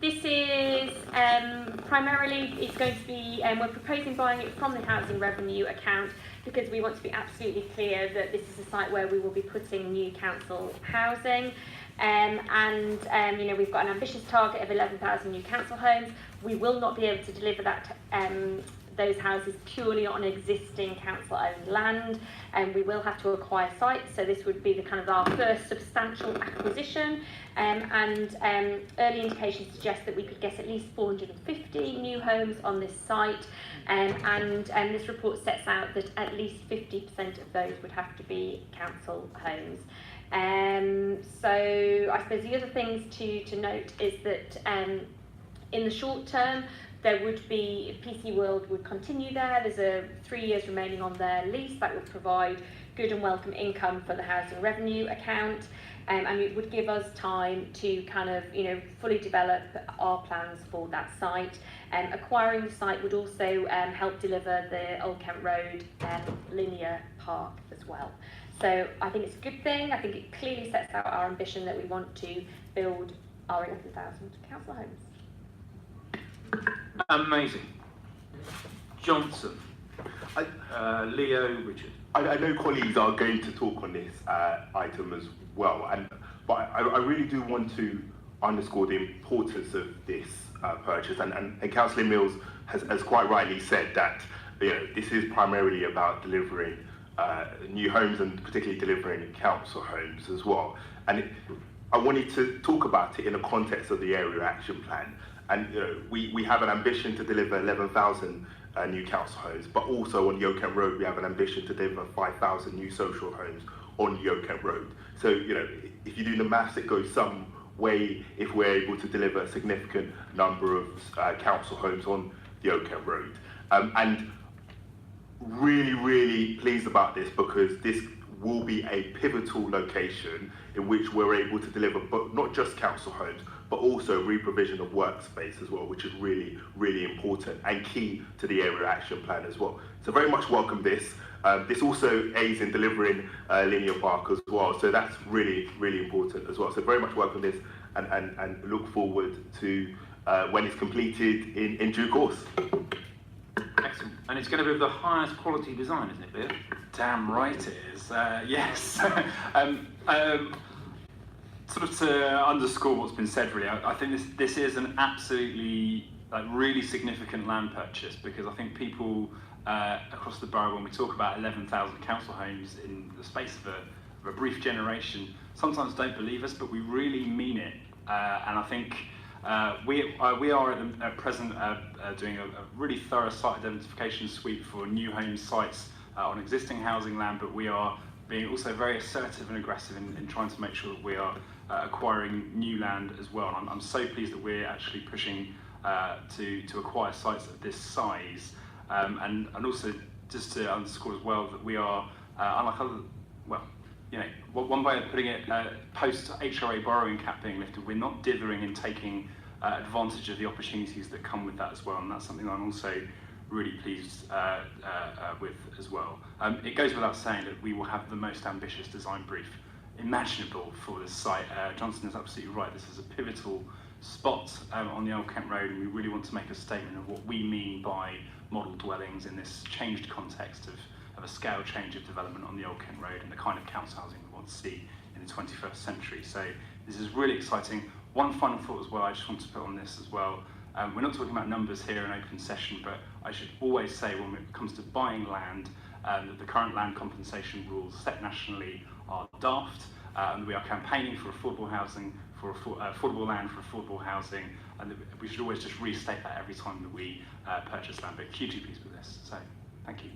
This is primarily, it's going to be, we're proposing buying it from the housing revenue account because we want to be absolutely clear that this is a site where we will be putting new council housing. We've got an ambitious target of 11,000 new council homes. We will not be able to deliver that those houses purely on existing council-owned land, and we will have to acquire sites. So this would be the kind of our first substantial acquisition. Early indications suggest that we could get at least 450 new homes on this site. This report sets out that at least 50% of those would have to be council homes. So I suppose the other things to note is that in the short term, there would be, PC World would continue there. There's 3 years remaining on their lease that would provide good and welcome income for the housing revenue account. And it would give us time to kind of, fully develop our plans for that site. Acquiring the site would also help deliver the Old Kent Road linear park as well. So I think it's a good thing. I think it clearly sets out our ambition that we want to build our 11,000 council homes. Amazing. Johnson. Leo, Richard. I know colleagues are going to talk on this item as well, but I really do want to underscore the importance of this purchase. And Councillor Mills has quite rightly said that this is primarily about delivering new homes and particularly delivering council homes as well. And I wanted to talk about it in the context of the area action plan. And we have an ambition to deliver 11,000 new council homes, but also on the Old Kent Road we have an ambition to deliver 5,000 new social homes on the Old Kent Road. So if you do the maths, it goes some way if we're able to deliver a significant number of council homes on the Old Kent Road. And really pleased about this, because this will be a pivotal location in which we're able to deliver not just council homes, but also re-provision of workspace as well, which is really important and key to the area action plan as well. So very much welcome this. This also aids in delivering linear park as well, so that's really important as well. So very much welcome this, and look forward to when it's completed in due course. Excellent. And it's going to be of the highest quality design, isn't it, Leo? Damn right it is. Yes. Sort of to underscore what's been said, really, I think this is an absolutely really significant land purchase, because I think people across the borough, when we talk about 11,000 council homes in the space of a brief generation, sometimes don't believe us, but we really mean it. And I think we are at present doing a really thorough site identification sweep for new home sites on existing housing land, but we are being also very assertive and aggressive in trying to make sure that we are acquiring new land as well. And I'm so pleased that we're actually pushing to acquire sites of this size, and also just to underscore as well that we are unlike other, one way of putting it, post HRA borrowing cap being lifted, we're not dithering in taking advantage of the opportunities that come with that as well, and that's something I'm also really pleased with as well. It goes without saying that we will have the most ambitious design brief imaginable for this site. Johnson is absolutely right. This is a pivotal spot on the Old Kent Road, and we really want to make a statement of what we mean by model dwellings in this changed context of a scale change of development on the Old Kent Road and the kind of council housing we want to see in the 21st century. So this is really exciting. One final thought as well I just want to put on this as well. We're not talking about numbers here in open session, but I should always say when it comes to buying land, that the current land compensation rules set nationally are daft, and we are campaigning for affordable housing, for affordable land for affordable housing, and we should always just restate that every time that we purchase land. But hugely pleased with this, so thank you.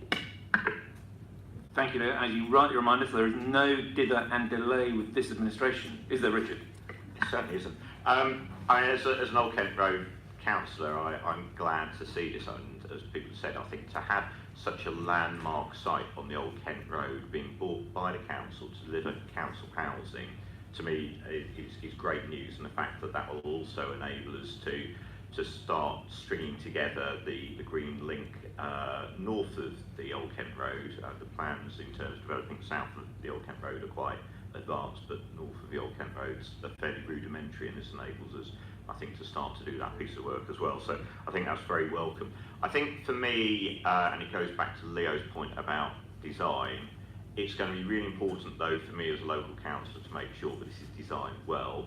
Thank you, Leo. As you rightly remind us, there is no dither and delay with this administration. Is there, Richard? It certainly isn't. As an Old Kent Road councillor, I'm glad to see this, and as people said, I think to have such a landmark site on the Old Kent Road being bought by the council to deliver council housing, to me is great news, and the fact that that will also enable us to start stringing together the green link north of the Old Kent Road. The plans in terms of developing south of the Old Kent Road are quite advanced, but north of the Old Kent Road is fairly rudimentary, and this enables us, I think, to start to do that piece of work as well. So I think that's very welcome. I think for me, and it goes back to Leo's point about design, it's going to be really important though for me as a local councillor to make sure that this is designed well.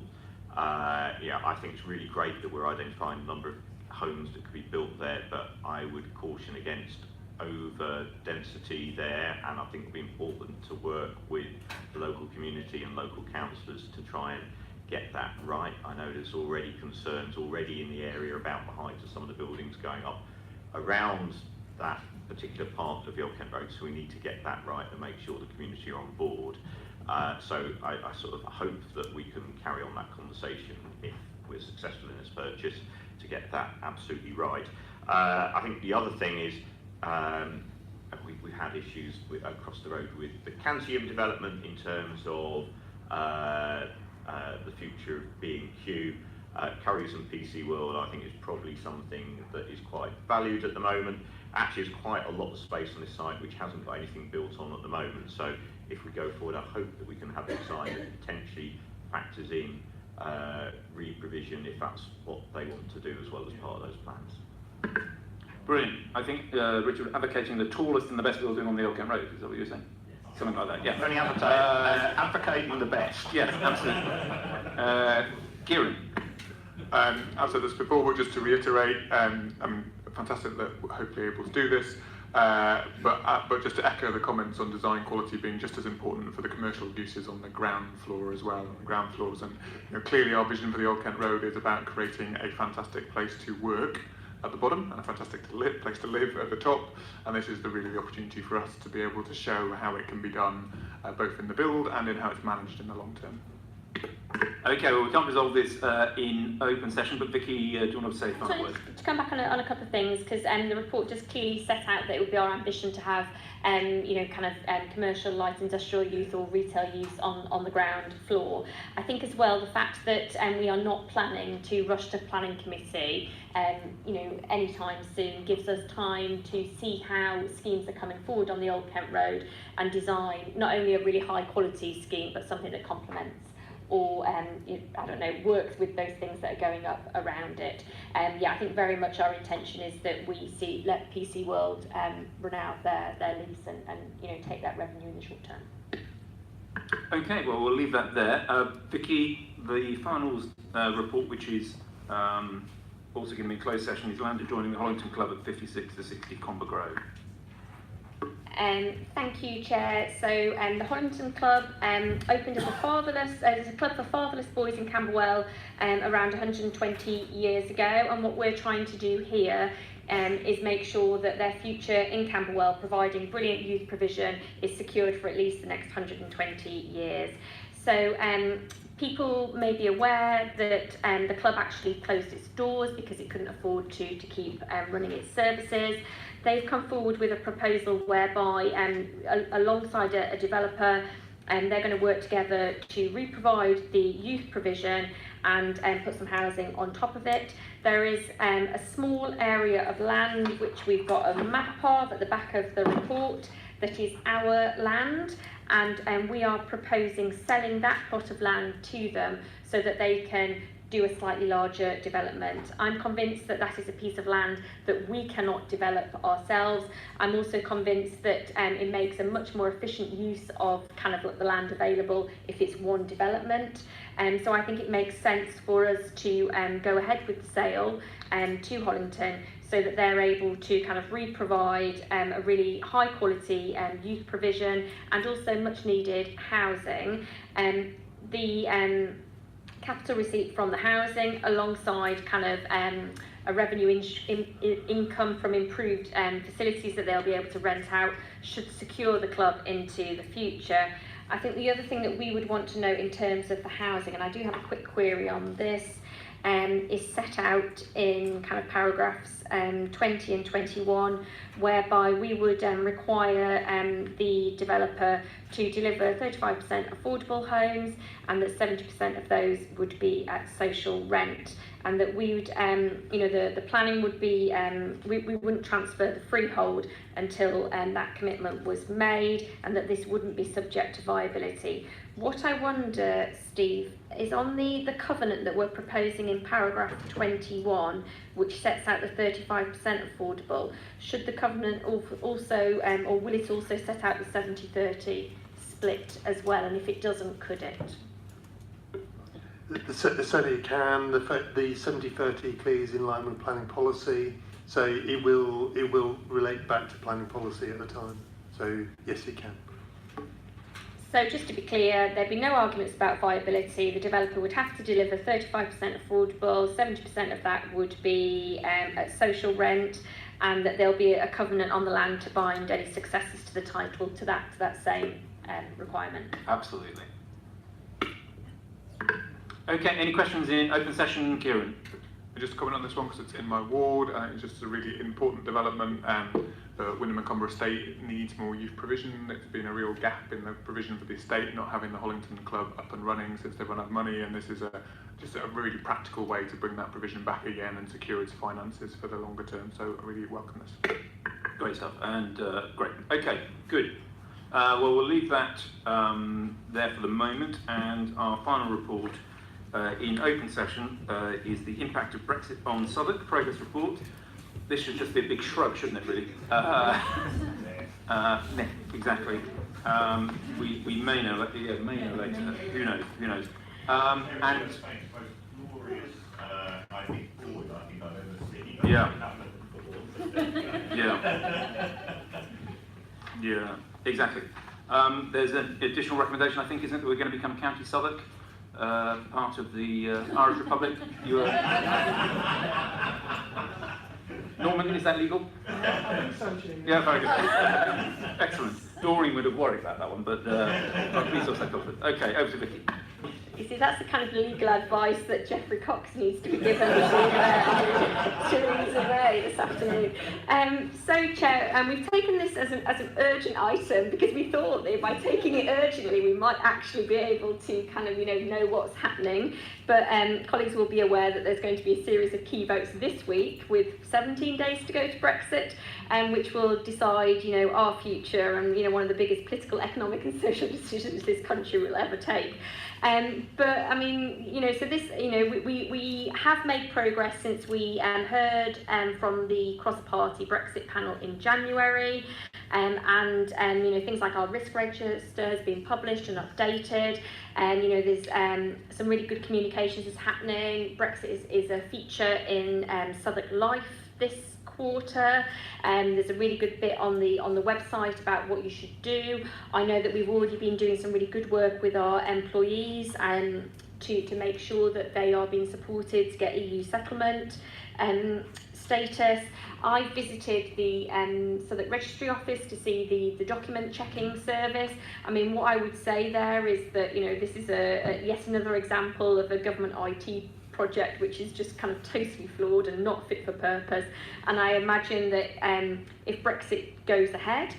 I think it's really great that we're identifying a number of homes that could be built there, but I would caution against over density there, and I think it'll be important to work with the local community and local councillors to try and get that right. I know there's already concerns already in the area about the height of some of the buildings going up around that particular part of the Old Kent Road, so we need to get that right and make sure the community are on board. So I sort of hope that we can carry on that conversation if we're successful in this purchase to get that absolutely right. I think the other thing is we had issues across the road with the Cantium development in terms of the future of B&Q. Currys and PC World, I think, is probably something that is quite valued at the moment. Actually, there's quite a lot of space on this site which hasn't got anything built on at the moment. So if we go forward, I hope that we can have a design that potentially factors in re-provision if that's what they want to do as well as part of those plans. Brilliant. I think Richard advocating the tallest and the best building on the Old Kent Road. Is that what you're saying? Something like that. Yeah. Only advocating the best. Yes, absolutely. Kieran. I've said this before, but just to reiterate, fantastic that we're hopefully able to do this, but just to echo the comments on design quality being just as important for the commercial uses on the ground floor as well, ground floors. And clearly our vision for the Old Kent Road is about creating a fantastic place to work at the bottom and a fantastic place to live at the top, and this is really the opportunity for us to be able to show how it can be done both in the build and in how it's managed in the long term. Okay, well, we can't resolve this in open session, but Vicky, do you want to say a final word? To come back on a couple of things, because the report just clearly set out that it would be our ambition to have commercial, light industrial use or retail use on the ground floor. I think as well the fact that we are not planning to rush to planning committee anytime soon gives us time to see how schemes are coming forward on the Old Kent Road and design not only a really high quality scheme but something that complements or works with those things that are going up around it. I think very much our intention is that we let PC World run out their lease and take that revenue in the short term. Okay, well, we'll leave that there. Vicky, the finals report, which is also going to be in closed session, is land adjoining the Hoarding Club at 56 to 60 Comber Grove. Thank you, Chair. So the Hoarding Club opened as a club for fatherless boys in Camberwell around 120 years ago, and what we're trying to do here is make sure that their future in Camberwell, providing brilliant youth provision, is secured for at least the next 120 years. So people may be aware that the club actually closed its doors because it couldn't afford to keep running its services. They've come forward with a proposal whereby, alongside a developer, they're going to work together to re-provide the youth provision and put some housing on top of it. There is a small area of land which we've got a map of at the back of the report that is our land, and we are proposing selling that plot of land to them so that they can do a slightly larger development. I'm convinced that that is a piece of land that we cannot develop ourselves. I'm also convinced that it makes a much more efficient use of the land available if it's one development. So I think it makes sense for us to go ahead with the sale to Hollington so that they're able to re-provide a really high quality youth provision and also much needed housing. The capital receipt from the housing alongside a revenue income from improved facilities that they'll be able to rent out should secure the club into the future. I think the other thing that we would want to note in terms of the housing, and I do have a quick query on this, is set out in paragraphs 20 and 21, whereby we would require the developer to deliver 35% affordable homes and that 70% of those would be at social rent, and that we would, the planning would be, we wouldn't transfer the freehold until that commitment was made, and that this wouldn't be subject to viability. What I wonder, Steve, is on the covenant that we're proposing in paragraph 21, which sets out the 35% affordable, should the covenant also, or will it also set out the 70-30 split as well, and if it doesn't, could it? Certainly it can. The 70-30 clearly is in line with planning policy, so it will relate back to planning policy at the time. So yes, it can. So just to be clear, there'd be no arguments about viability. The developer would have to deliver 35% affordable, 70% of that would be at social rent, and that there'll be a covenant on the land to bind any successors to the title to that same requirement. Absolutely. Okay, any questions in open session, Kieran? just comment on this one because it's in my ward and it's just a really important development, and the Wyndham and Comber estate needs more youth provision. It's been a real gap in the provision for the estate, not having the Hollington Club up and running since they've run out of money, and this is just a really practical way to bring that provision back again and secure its finances for the longer term, so I really welcome this. Great stuff, and great. Okay, good. Well, we'll leave that there for the moment, and our final report in open session is the impact of Brexit on Southwark progress report. This should just be a big shrug, shouldn't it, really? Exactly. We may know, may know later. Who knows? Who knows? And yeah, exactly. There's an additional recommendation, I think, isn't it? We're going to become County Southwark, part of the Irish Republic. You Norman, is that legal? Yeah, very good. Excellent. Doreen would have worried about that one, but please also confident. Okay, over to Vicky. You see, that's the kind of legal advice that Geoffrey Cox needs to be given to Theresa May this afternoon. So, Chair, we've taken this as an urgent item because we thought that by taking it urgently, we might actually be able to kind of, know what's happening. But colleagues will be aware that there's going to be a series of key votes this week with 17 days to go to Brexit, which will decide, our future and, one of the biggest political, economic and social decisions this country will ever take. But I mean, so this, we have made progress since we heard from the cross-party Brexit panel in January, and things like our risk register has been published and updated, and there's some really good communications is happening. Brexit is a feature in Southwark Life this quarter, and there's a really good bit on the website about what you should do. I know that we've already been doing some really good work with our employees to make sure that they are being supported to get EU settlement status. I visited the Southwark Registry Office to see the document checking service. I mean, what I would say there is that this is yet another example of a government IT project which is just kind of totally flawed and not fit for purpose, and I imagine that if Brexit goes ahead,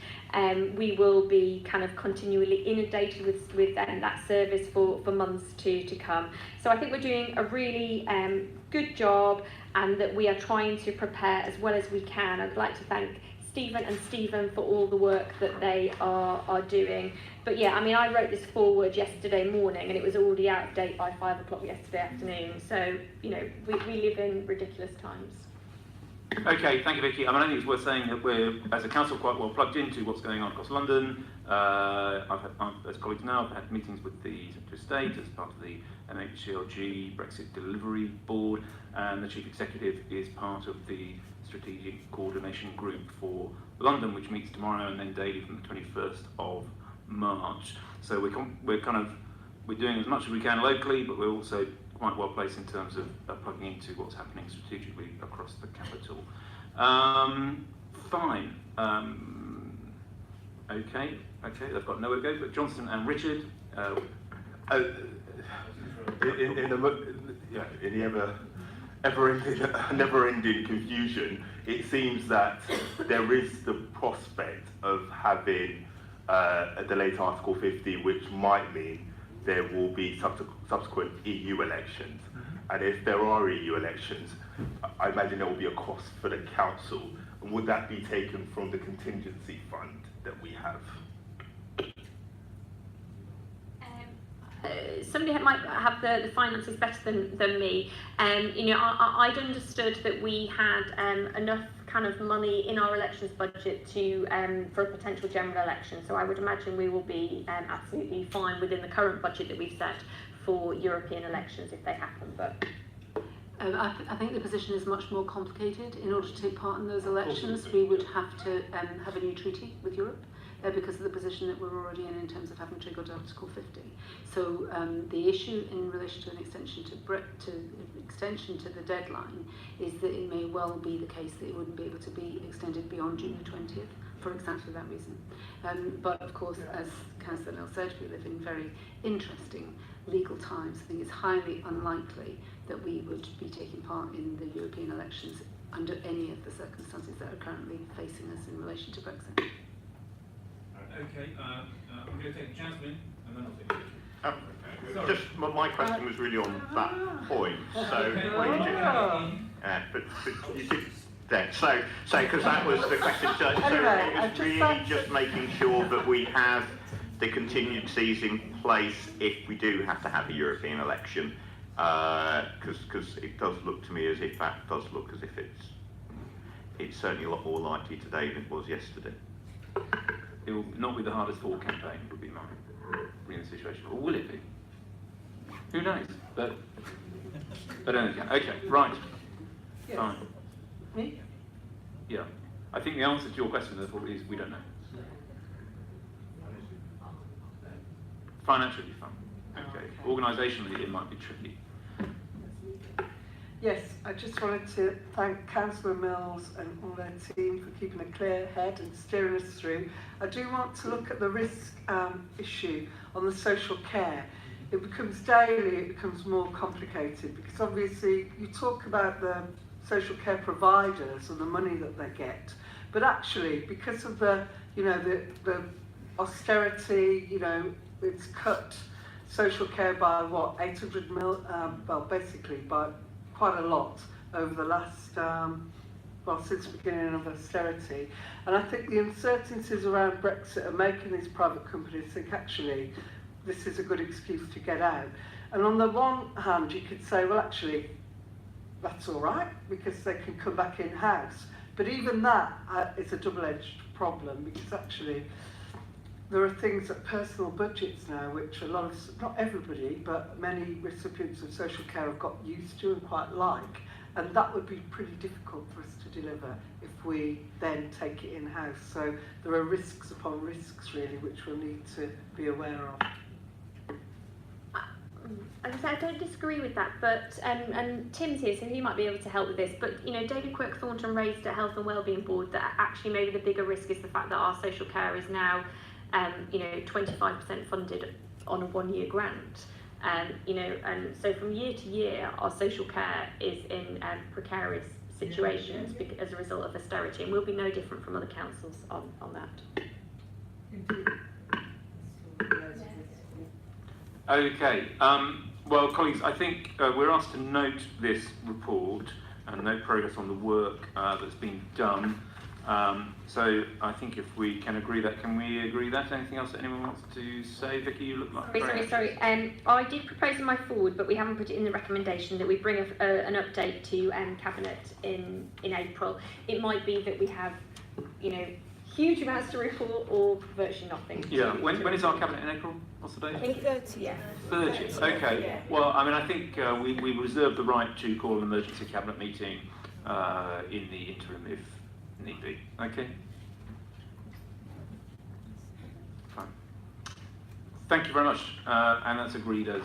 we will be kind of continually inundated with that service for months to come. So I think we're doing a really good job, and that we are trying to prepare as well as we can. I'd like to thank Stephen for all the work that they are doing. But yeah, I mean, I wrote this forward yesterday morning and it was already out of date by 5 o'clock yesterday afternoon. So, we live in ridiculous times. Okay, thank you, Vicky. I mean, I think it's worth saying that we're, as a council, quite well plugged into what's going on across London. As colleagues know, I've had meetings with the Secretary of State as part of the MHCLG Brexit Delivery Board, and the Chief Executive is part of the Strategic Coordination Group for London, which meets tomorrow and then daily from the 21st of March. So we're doing as much as we can locally, but we're also quite well placed in terms of plugging into what's happening strategically across the capital. Fine. Okay, they've got nowhere to go, but Johnson and Richard. In the never-ending confusion, it seems that there is the prospect of having a delay to Article 50, which might mean there will be subsequent EU elections. And if there are EU elections, I imagine there will be a cost for the council. And would that be taken from the contingency fund that we have? Somebody might have the finances better than me. I'd understood that we had enough kind of money in our elections budget to for a potential general election. So I would imagine we will be absolutely fine within the current budget that we've set for European elections if they happen. But I think the position is much more complicated. In order to take part in those elections, we would have to have a new treaty with Europe. Because of the position that we're already in terms of having triggered Article 50. So the issue in relation to an extension to the deadline is that it may well be the case that it wouldn't be able to be extended beyond June the 20th for exactly that reason. But of course, as Councillor Nell said, we live in very interesting legal times. I think it's highly unlikely that we would be taking part in the European elections under any of the circumstances that are currently facing us in relation to Brexit. Okay, I'm going to take Jasmine, and then I'll take you. Just my question was really on that point. So, but you did then. So because that was the question. So it was really just making sure that we have the contingencies in place if we do have to have a European election. Because it does look to me as if that does look as if it's certainly a lot more likely today than it was yesterday. It will not be the hardest fought campaign, would be my real situation. Or will it be? Who knows? But anyway, okay, right. Yes. Fine. Me? Yeah. I think the answer to your question, therefore, is we don't know. Financially fun. Okay. Organisationally, it might be tricky. Yes, I just wanted to thank Councillor Mills and all their team for keeping a clear head and steering us through. I do want to look at the risk issue on the social care. It becomes daily, it becomes more complicated because obviously you talk about the social care providers and the money that they get, but actually because of the austerity, it's cut social care by what, 800 mil, well basically by quite a lot over the last, since the beginning of austerity. And I think the uncertainties around Brexit are making these private companies think actually this is a good excuse to get out. And on the one hand, you could say, well actually, that's all right because they can come back in-house. But even that is a double-edged problem because actually there are things at personal budgets now which a lot of, not everybody, but many recipients of social care have got used to and quite like. And that would be pretty difficult for us to deliver if we then take it in-house. So there are risks upon risks really which we'll need to be aware of. I don't disagree with that, but and Tim's here, so he might be able to help with this. But David Quirk Thornton raised at Health and Wellbeing Board that actually maybe the bigger risk is the fact that our social care is now 25% funded on a one-year grant. And so from year to year, our social care is in precarious situations as a result of austerity, and we'll be no different from other councils on that. Okay. Well, colleagues, I think we're asked to note this report and note progress on the work that's been done. So I think if we can agree that, can we agree that? Anything else that anyone wants to say? Vicky, you look like... Sorry. I did propose in my forward, but we haven't put it in the recommendation, that we bring an update to Cabinet in April. It might be that we have, huge amounts to report or virtually nothing. Yeah, when is our Cabinet in April? What's the date? I think 30th. 30th, okay. Yeah. Well, I think we reserve the right to call an emergency Cabinet meeting in the interim if need be. Okay? Fine. Thank you very much, and that's agreed as